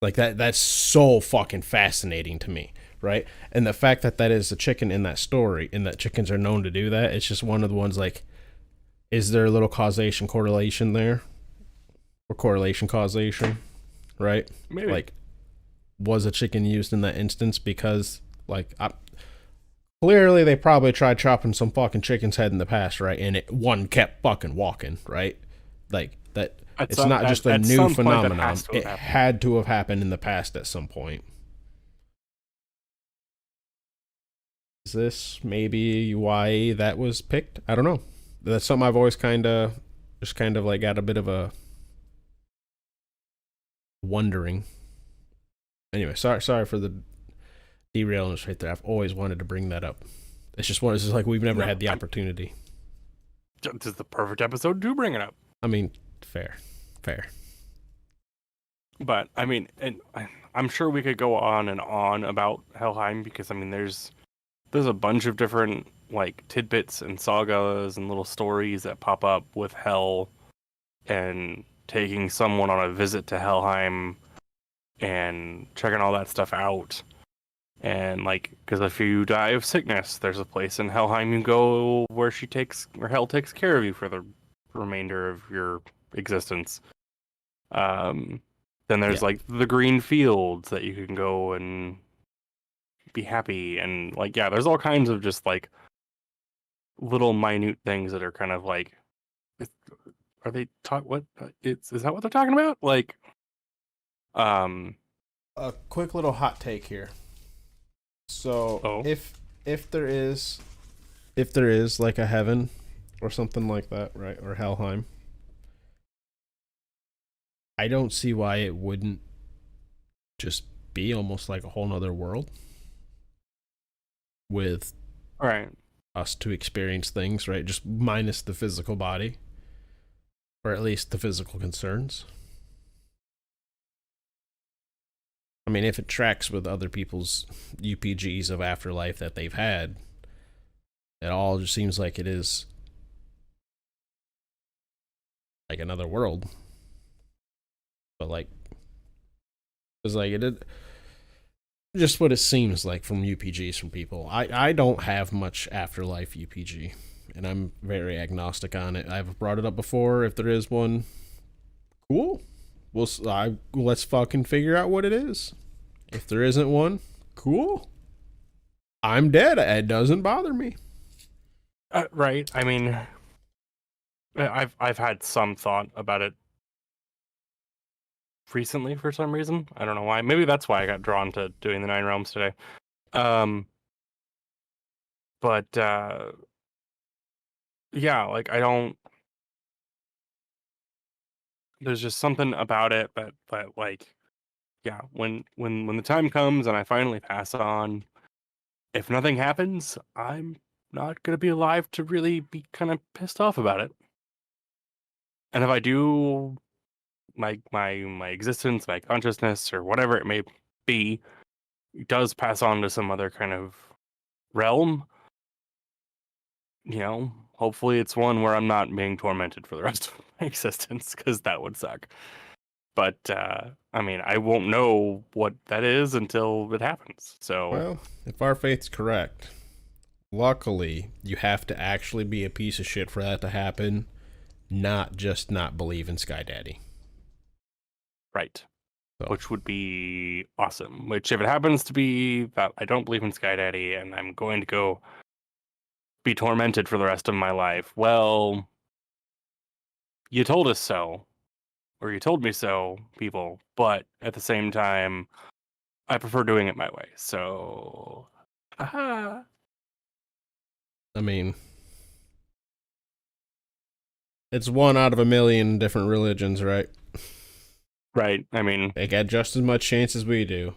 Like that's so fucking fascinating to me, right? And the fact that that is a chicken in that story, and that chickens are known to do that, it's just one of the ones like, is there a little correlation there? Or causation, right? Maybe. Like, was a chicken used in that instance because, like, clearly they probably tried chopping some fucking chicken's head in the past, right? And one kept fucking walking, right? Like, that. It's not just a new phenomenon. It had to have happened in the past at some point. Is this maybe why that was picked? I don't know. That's something I've always kind of like got a bit of a wondering. Anyway, sorry for the derailing us right there. I've always wanted to bring that up. It's just one. It's just like we've never had the opportunity. This is the perfect episode to bring it up. I mean, fair. But I mean, and I'm sure we could go on and on about Helheim because I mean, there's a bunch of different like tidbits and sagas and little stories that pop up with Hel and taking someone on a visit to Helheim and checking all that stuff out. And like, because if you die of sickness, there's a place in Helheim you go where Hel takes care of you for the remainder of your existence. Then there's like the green fields that you can go and be happy, and like there's all kinds of just like little minute things that are kind of like, are they what? Is that what they're talking about? Like, a quick little hot take here. So if there is like a heaven or something like that, right, or Helheim, I don't see why it wouldn't just be almost like a whole nother world with us to experience things, right? Just minus the physical body, or at least the physical concerns. I mean, if it tracks with other people's UPGs of afterlife that they've had, it all just seems like it is like another world. But like, it's like it did just what it seems like from UPGs from people. I don't have much afterlife UPG, and I'm very agnostic on it. I've brought it up before. If there is one, cool. Let's fucking figure out what it is. If there isn't one, cool. I'm dead. It doesn't bother me. Right. I mean, I've had some thought about it recently for some reason. I don't know why. Maybe that's why I got drawn to doing the 9 Realms today. But yeah, like I don't. There's just something about it that like, yeah, when the time comes and I finally pass on, if nothing happens, I'm not gonna be alive to really be kind of pissed off about it. And if I do, my existence, my consciousness, or whatever it may be, does pass on to some other kind of realm, hopefully it's one where I'm not being tormented for the rest of my existence, because that would suck. But I mean, I won't know what that is until it happens. So, well, if our faith's correct, luckily you have to actually be a piece of shit for that to happen, not just not believe in Sky Daddy. Right. So. Which would be awesome. Which, if it happens to be that I don't believe in Sky Daddy and I'm going to go be tormented for the rest of my life, well, you told us so. Or you told me so, people, but at the same time, I prefer doing it my way. So, I mean, it's one out of a million different religions, right? Right. I mean, they got just as much chance as we do.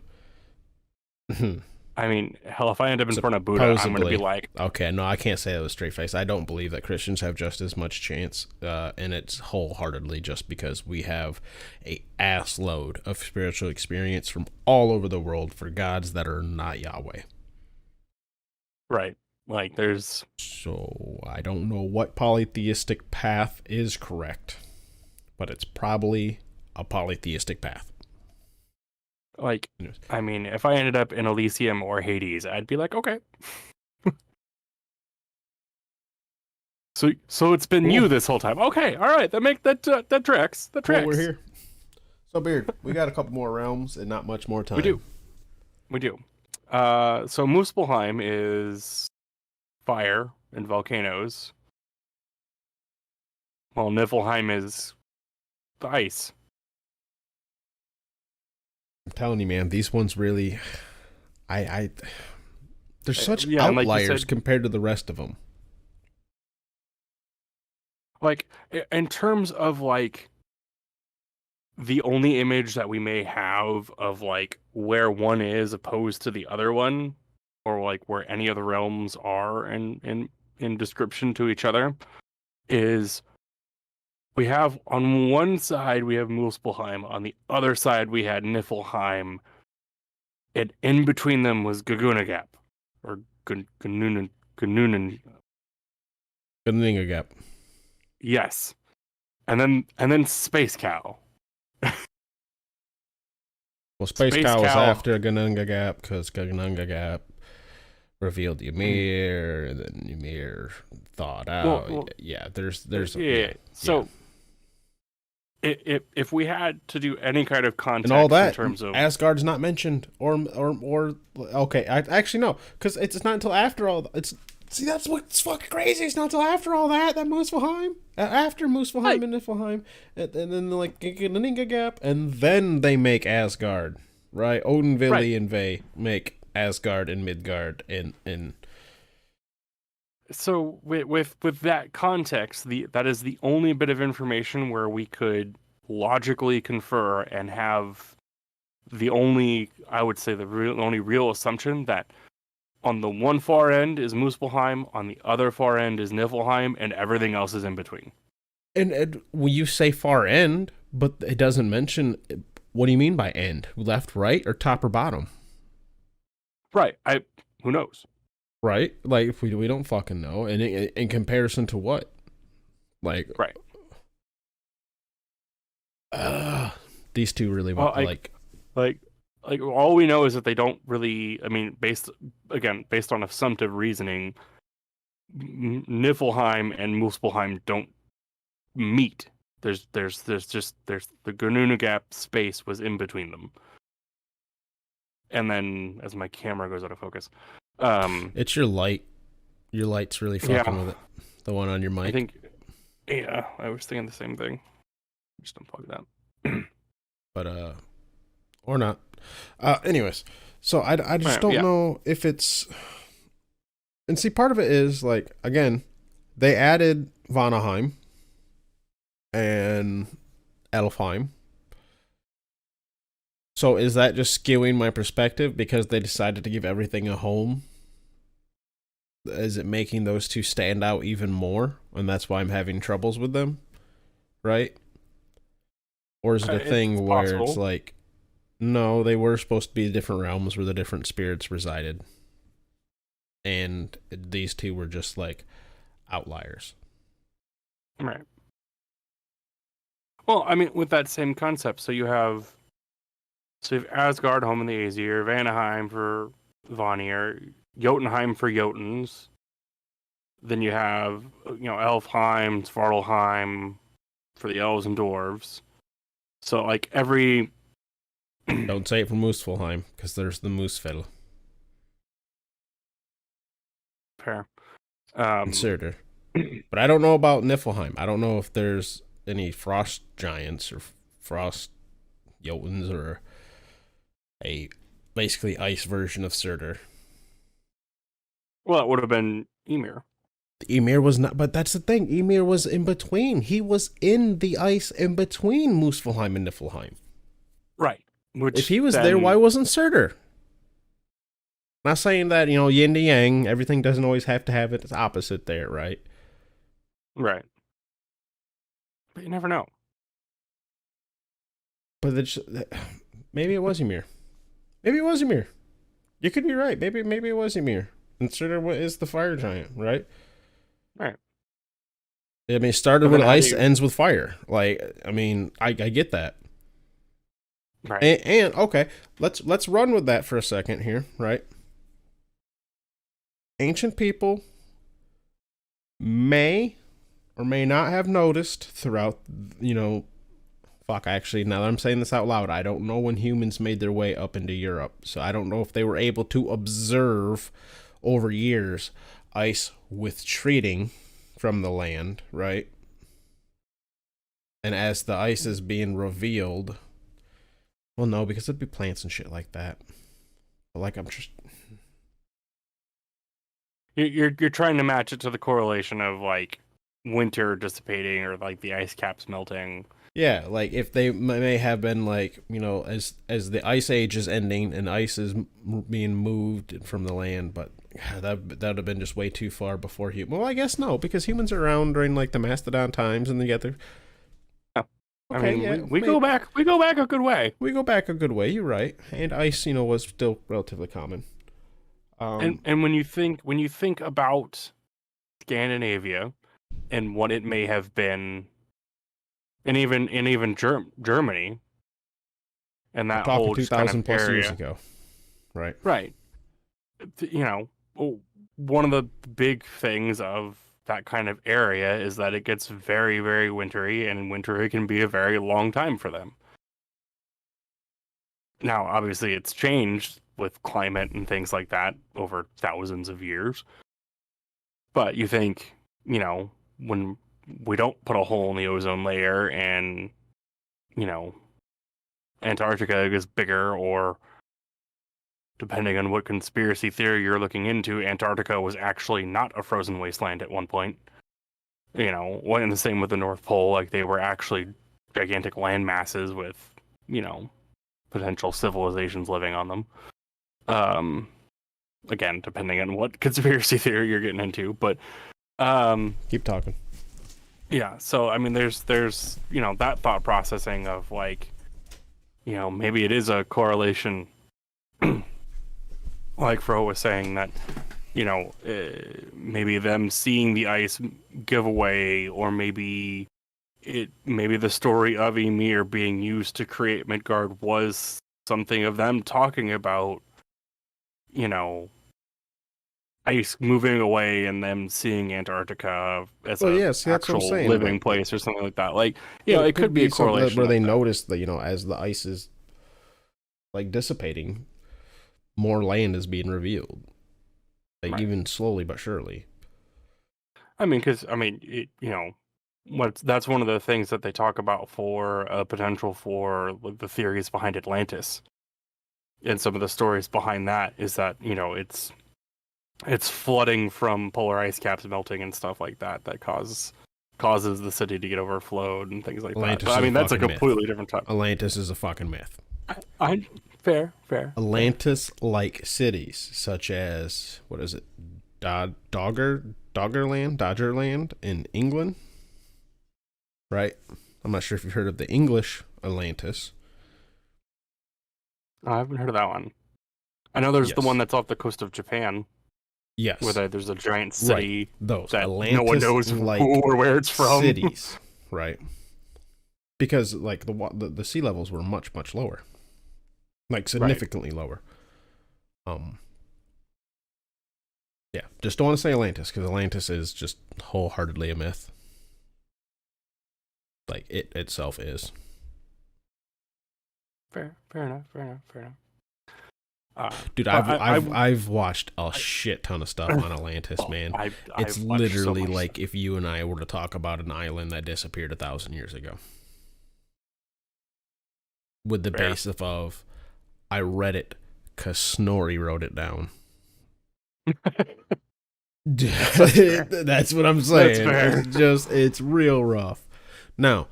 I mean, hell, if I end up in front of Buddha, I'm going to be like... Okay, no, I can't say that with a straight face. I don't believe that Christians have just as much chance, and it's wholeheartedly just because we have a ass load of spiritual experience from all over the world for gods that are not Yahweh. Right. Like, there's... So, I don't know what polytheistic path is correct, but it's probably a polytheistic path. Like, I mean, if I ended up in Elysium or Hades, I'd be like, okay. So it's been you this whole time. Okay, all right, that tracks. That tracks. Well, we're here. So, Beard, we got a couple more realms and not much more time. We do. So Muspelheim is fire and volcanoes, while Niflheim is the ice. I'm telling you, man, these ones really, They're such Yeah, and like you outliers said, compared to the rest of them. like in terms of like the only image that we may have of like where one is opposed to the other one, or like where any of the realms are in description to each other, is we have on one side we have Muspelheim, on the other side we had Niflheim, and in between them was Gagunagap, or Ganunan. Good gap. Yes, and then Space Cow. Well, Space Space Cow was Cow. after Ganunga Gap because Ganunga Gap revealed Ymir, and then Ymir thawed out. Well, yeah, there's yeah. So if we had to do any kind of and all context in that. terms of Asgard's not mentioned, or okay, I actually no, because it's not until after all. It's see that's what's fucking crazy. It's not until after all that Muspelheim, after Muspelheim and Niflheim, and then like Ganunga Gap, and then they make Asgard, right? Odin, Vili, and Ve make Asgard and Midgard, and so with that context, that is the only bit of information where we could logically confer and have the only, I would say, the only real assumption that on the one far end is Muspelheim, on the other far end is Niflheim, and everything else is in between. And when you say far end, but it doesn't mention, what do you mean by end? Left, right, or top or bottom? Right. Who knows? Right? Like, if we don't fucking know. And in comparison to what? Like, right. These two really Well, like all we know is that they don't really. I mean, based on assumptive reasoning, Niflheim and Muspelheim don't meet. There's the Gernuna Gap space was in between them. And then, as my camera goes out of focus, it's your light. Your light's really fucking with it. The one on your mic. I think. Yeah, I was thinking the same thing. Just unplug that. But or not. Anyways, so I just don't know if it's. And see, part of it is like, again, they added Vanaheim and Elfheim. So is that just skewing my perspective because they decided to give everything a home? Is it making those two stand out even more? And that's why I'm having troubles with them? Right? Or is it a thing where it's like, no, they were supposed to be different realms where the different spirits resided. And these two were just like outliers. Right. Well, I mean, with that same concept, so you have Asgard, home in the Aesir, Vanaheim for Vanir, Jotunheim for Jotuns. Then you have, Elfheim, Svartalheim for the elves and dwarves. So, like, every... Don't say it for Muspelheim, because there's the Moosefell. Fair. And Surtur. But I don't know about Niflheim. I don't know if there's any frost giants or frost Jotuns or a basically ice version of Surtur. Well, it would have been Ymir. Ymir was not, but that's the thing. Ymir was in between. He was in the ice in between Muspelheim and Niflheim. Right. If he was there, why wasn't Surtur? Not saying that, yin to yang, everything doesn't always have to have its opposite there, right? Right. But you never know. But maybe it was Ymir. Maybe it was Ymir. You could be right. Maybe it was Ymir. And Surtur is the fire giant, right? Right. I mean, it started with ice, ends with fire. Like, I mean, I get that. Right. And okay, let's run with that for a second here, right? Ancient people may or may not have noticed throughout, actually, now that I'm saying this out loud, I don't know when humans made their way up into Europe, so I don't know if they were able to observe over years ice retreating from the land, right? And as the ice is being revealed, well, no, because it'd be plants and shit like that. But like, I'm just, you're trying to match it to the correlation of like winter dissipating or like the ice caps melting. Yeah, like if they may have been like, as the ice age is ending and ice is being moved from the land, but that would have been just way too far before human. Well, I guess no, because humans are around during like the mastodon times, and they get their. Yeah. I Okay, mean, yeah, we go back a good way. We go back a good way. You're right, and ice, was still relatively common. And when you think about Scandinavia and what it may have been, and even Germany and we're that talking whole just kind of 2,000 plus years area, ago, right? right? One of the big things of that kind of area is that it gets very, very wintry, and winter can be a very long time for them. Now, obviously, it's changed with climate and things like that over thousands of years. But you think, when we don't put a hole in the ozone layer and, you know, Antarctica is bigger, or depending on what conspiracy theory you're looking into, Antarctica was actually not a frozen wasteland at one point. And the same with the North Pole, like they were actually gigantic land masses with, potential civilizations living on them. Again, depending on what conspiracy theory you're getting into, but Keep talking. yeah. So I mean, there's that thought processing of like, maybe it is a correlation, like Fro was saying that, maybe them seeing the ice give away, or maybe the story of Ymir being used to create Midgard was something of them talking about, ice moving away and them seeing Antarctica as Yes, that's what I'm actual saying. living Like, place or something like that. Like, it could be a something correlation where they like that. noticed that, as the ice is like dissipating, more land is being revealed, like Right. even slowly but surely. I mean, because that's one of the things that they talk about for potential for like, the theories behind Atlantis, and some of the stories behind that is that it's flooding from polar ice caps melting and stuff like that causes the city to get overflowed and things like Atlantis that. But I is mean, a that's a fucking completely myth. different topic. Atlantis is a fucking myth. I fair. Atlantis-like cities, such as what is it, Doggerland in England, right? I'm not sure if you've heard of the English Atlantis. I haven't heard of that one. I know there's the Yes. one that's off the coast of Japan, Yes, where there's a giant city right. Those that Atlantis, no one knows who like or where it's from. cities, right? Because like the sea levels were much lower, like significantly lower. Yeah, just don't want to say Atlantis, because Atlantis is just wholeheartedly a myth. Like it itself is. Fair enough. Dude, I've watched a shit ton of stuff on Atlantis, man. It's I've watched so literally much like if you and I were to talk about an island that disappeared 1,000 years ago. With the Fair. basis of, I read it because Snorri wrote it down. That's what I'm saying. That's fair. It's real rough. Now,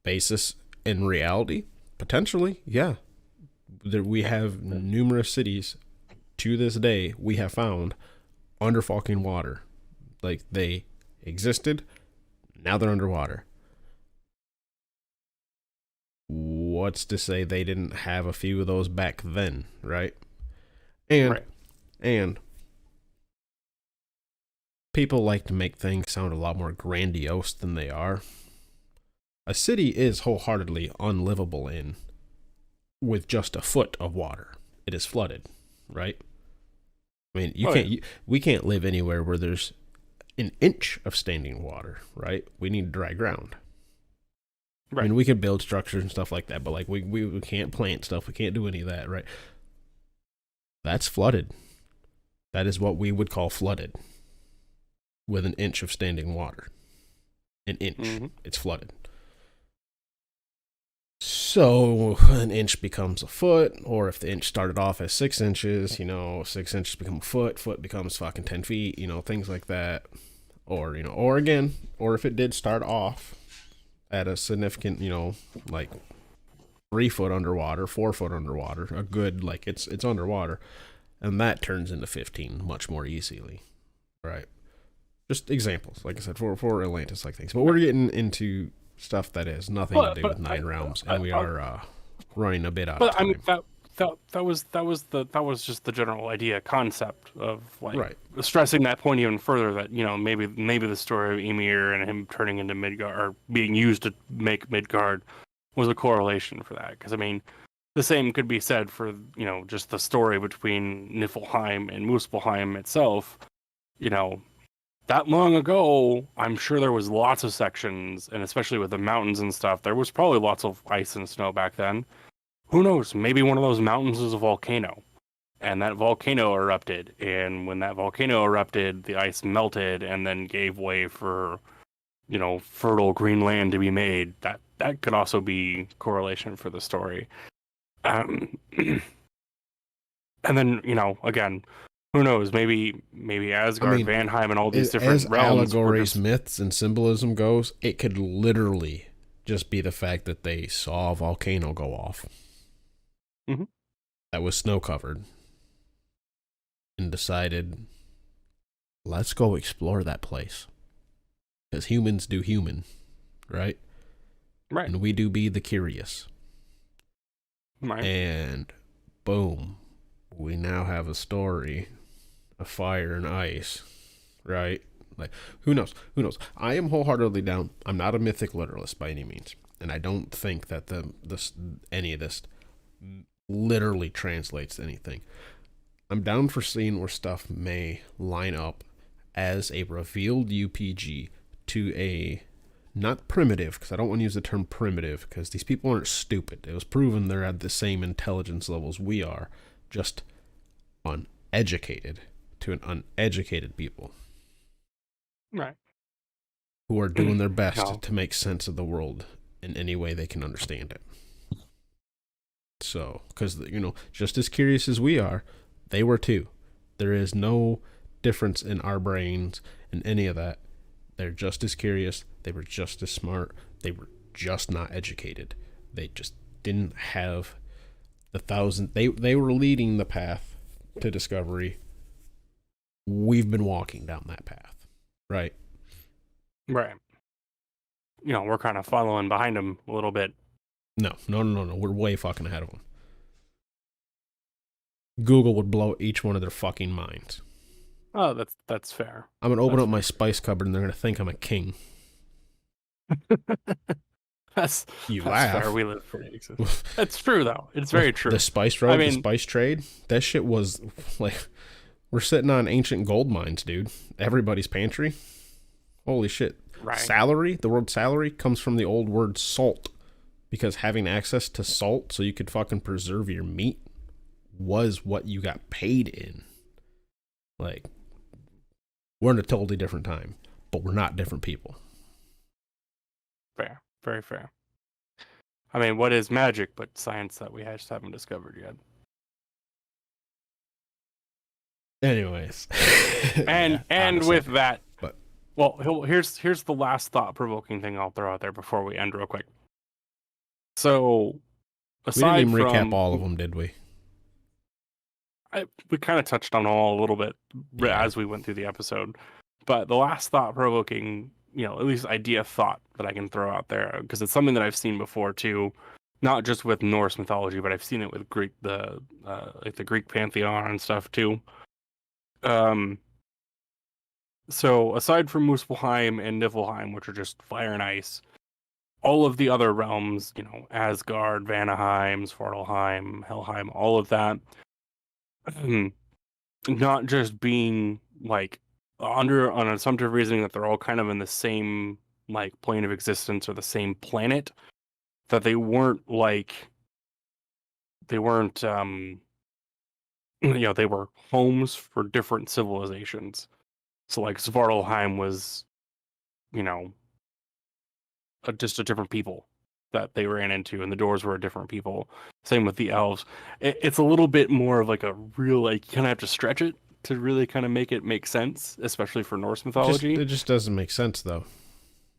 basis in reality, potentially, yeah. We have numerous cities to this day we have found under fucking water. Like they existed, now they're underwater. What's to say they didn't have a few of those back then, right? And people like to make things sound a lot more grandiose than they are. A city is wholeheartedly unlivable in with just a foot of water. It is flooded, right? I mean, we can't live anywhere where there's an inch of standing water, right? We need dry ground. Right. I mean, we can build structures and stuff like that, but like we can't plant stuff. We can't do any of that, right? That's flooded. That is what we would call flooded. With an inch of standing water. An inch. Mm-hmm. It's flooded. So an inch becomes a foot, or if the inch started off as 6 inches, 6 inches become a foot becomes fucking 10 feet, things like that. Or, or again, or if it did start off at a significant, like 3 foot underwater, 4 foot underwater, a good, like it's underwater, and that turns into 15 much more easily, right? Just examples, like I said, for Atlantis like things. But we're getting into stuff that has nothing to do with Nine Realms, and we are running a bit out of But time. I mean that was just the general idea concept of like Right. stressing that point even further, that maybe the story of Ymir and him turning into Midgard, or being used to make Midgard, was a correlation for that. Because I mean, the same could be said for just the story between Niflheim and Muspelheim itself. That long ago, I'm sure there was lots of sections, and especially with the mountains and stuff, there was probably lots of ice and snow back then. Who knows? Maybe one of those mountains was a volcano, and that volcano erupted. And when that volcano erupted, the ice melted and then gave way for, fertile green land to be made. That could also be correlation for the story. And then, again, who knows? Maybe Asgard, Vanheim, and all these different as realms. Allegories, myths, and symbolism goes, it could literally just be the fact that they saw a volcano go off. Mm-hmm. That was snow covered, and decided, let's go explore that place. Because humans do human, right? Right. And we do be the curious. Right. And boom, we now have a story of fire and ice, right? Like, who knows? I am wholeheartedly down. I'm not a mythic literalist by any means, and I don't think that any of this literally translates to anything. I'm down for seeing where stuff may line up as a revealed UPG to a, not primitive, because I don't want to use the term primitive, because these people aren't stupid. It was proven they're at the same intelligence levels we are, just uneducated to an uneducated people. Right. Who are doing their best to make sense of the world in any way they can understand it. So, because, just as curious as we are, they were too. There is no difference in our brains and any of that. They're just as curious. They were just as smart. They were just not educated. They just didn't have the thousand. They were leading the path to discovery. We've been walking down that path, right? Right. We're kind of following behind them a little bit. No. We're way fucking ahead of them. Google would blow each one of their fucking minds. Oh, that's fair. I'm gonna open up my spice cupboard and they're gonna think I'm a king. That's laugh. fair. We live for it. That's true though. It's very true. The spice road, the spice trade, that shit was like, we're sitting on ancient gold mines, dude. Everybody's pantry. Holy shit. Right. Salary, the word salary comes from the old word salt, because having access to salt so you could fucking preserve your meat was what you got paid in. Like, we're in a totally different time, but we're not different people. Fair. Very fair. I mean, what is magic but science that we just haven't discovered yet? Anyways. and honestly. with that, but well, here's the last thought-provoking thing I'll throw out there before we end real quick. So, aside we didn't even from recap all of them, did we? We kind of touched on all a little bit as we went through the episode, but the last thought-provoking, at least idea thought that I can throw out there, because it's something that I've seen before too, not just with Norse mythology, but I've seen it with Greek, like the Greek pantheon and stuff too. So aside from Muspelheim and Niflheim, which are just fire and ice, all of the other realms, Asgard, Vanaheim, Svartalheim, Helheim, all of that, not just being like under an assumptive reasoning that they're all kind of in the same like plane of existence or the same planet, that they weren't they were homes for different civilizations. So like Svartalheim was, just a different people. that they ran into, and the doors were different people. Same with the elves. It's a little bit more of like a real, like, you kind of have to stretch it to really kind of make it make sense, especially for Norse mythology. It just doesn't make sense though.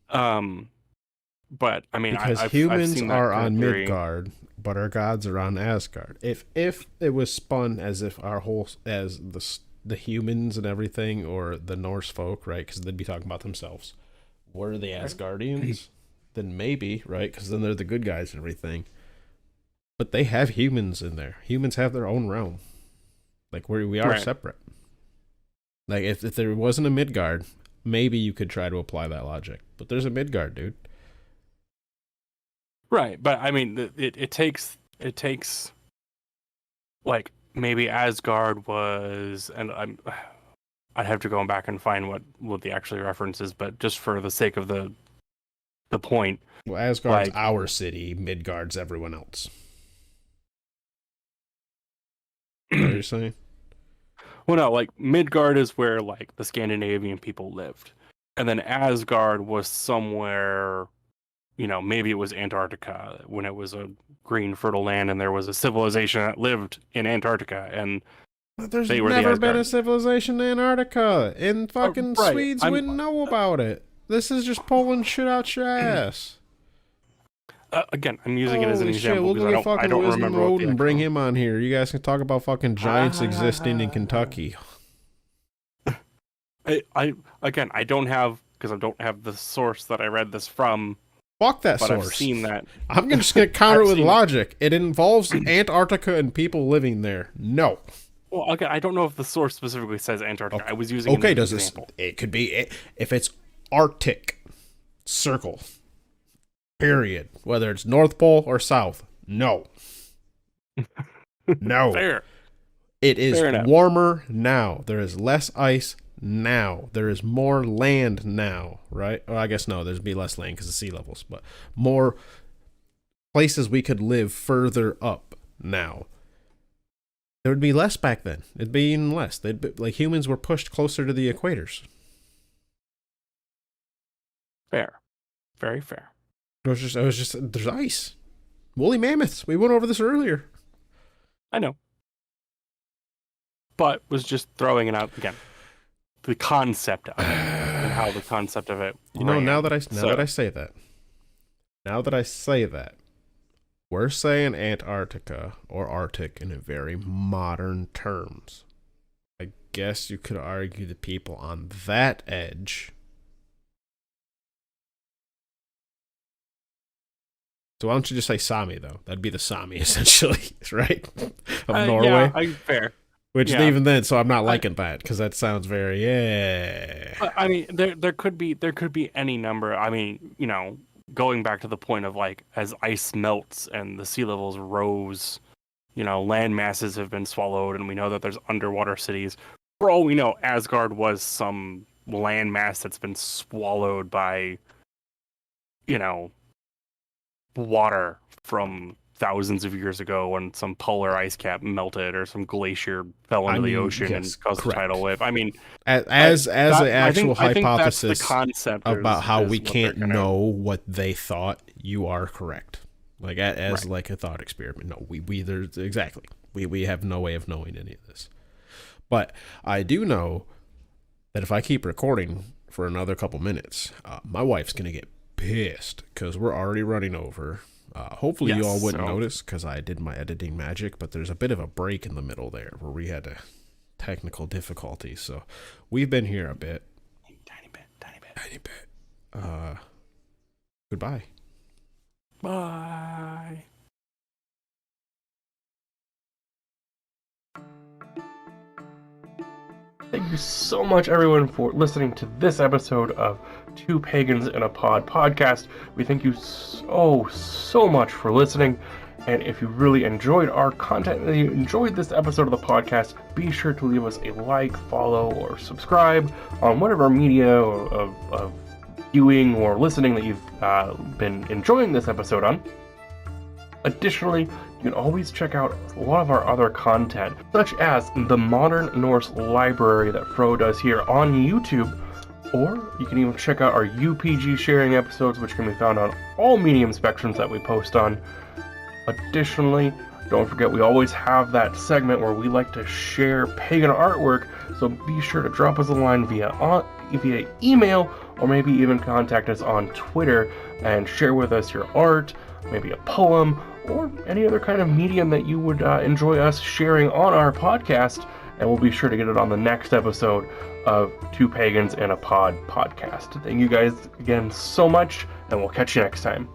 But I mean, because I've humans seen that are kind on of theory. Midgard, but our gods are on Asgard. If it was spun as if as the humans and everything, or the Norse folk, right? Because they'd be talking about themselves. Were the Asgardians? Then maybe, right? Because then they're the good guys and everything. But they have humans in there. Humans have their own realm. Like we are separate. Like if there wasn't a Midgard, maybe you could try to apply that logic. But there's a Midgard, dude. Right, but I mean, it takes like maybe Asgard was, and I'd have to go back and find what the actual reference is, but just for the sake of the point. Well, Asgard's our city, Midgard's everyone else. Is that what you're saying? Well, no, like Midgard is where like the Scandinavian people lived, and then Asgard was somewhere, you know, maybe it was Antarctica when it was a green fertile land, and there was a civilization that lived in Antarctica, and there's never been a civilization in Antarctica, and fucking Swedes wouldn't know about it. This is just pulling shit out your ass. Again, I'm using it as an example because I don't remember what and bring him on here. You guys can talk about fucking giants existing in Kentucky. I don't have, because I don't have the source that I read this from. Fuck that but source. I've seen that. I'm just going to counter it with logic. It involves Antarctica and people living there. No. Well, okay, I don't know if the source specifically says Antarctica. Okay. I was using it as an example. It could be, if it's Arctic, circle, period. Whether it's North Pole or South. No. No. Fair. It is warmer now. There is less ice now. There is more land now, right? Well, I guess no, there'd be less land because of sea levels, but more places we could live further up now. There would be less back then. It'd be even less. They'd be, like, humans were pushed closer to the equators. Fair. Very fair. It was just there's ice. Woolly mammoths. We went over this earlier. I know. But was just throwing it out again. The concept of it and how the concept of it. You know, now that I say that, we're saying Antarctica or Arctic in a very modern terms. I guess you could argue the people on that edge. So why don't you just say Sami though? That'd be the Sami essentially, right? Of Norway. Yeah, fair. Which even then, so I'm not liking that because that sounds very I mean, there could be any number. I mean, you know, going back to the point of like as ice melts and the sea levels rose, you know, land masses have been swallowed, and we know that there's underwater cities. For all we know, Asgard was some land mass that's been swallowed by, you know, water from thousands of years ago when some polar ice cap melted or some glacier fell into the ocean and caused a tidal wave. I mean, as an actual hypothesis that's the concept about how we can't know what they thought, you are correct. Like as like a thought experiment. No, we have no way of knowing any of this. But I do know that if I keep recording for another couple minutes, my wife's gonna get pissed because we're already running over. Hopefully you all wouldn't notice because I did my editing magic, but there's a bit of a break in the middle there where we had technical difficulties. So we've been here a bit. Tiny bit. Goodbye. Bye. Thank you so much, everyone, for listening to this episode of Two Pagans in a Pod podcast. We thank you so much for listening. And if you really enjoyed our content and you enjoyed this episode of the podcast, be sure to leave us a like, follow, or subscribe on whatever media of viewing or listening that you've been enjoying this episode on. Additionally, you can always check out a lot of our other content, such as the Modern Norse Library that Fro does here on YouTube, Or you can even check out our UPG sharing episodes, which can be found on all medium spectrums that we post on. Additionally, don't forget we always have that segment where we like to share pagan artwork, so be sure to drop us a line via email, or maybe even contact us on Twitter and share with us your art, maybe a poem, or any other kind of medium that you would enjoy us sharing on our podcast, and we'll be sure to get it on the next episode of Two Pagans and a Pod podcast. Thank you guys again so much, and we'll catch you next time.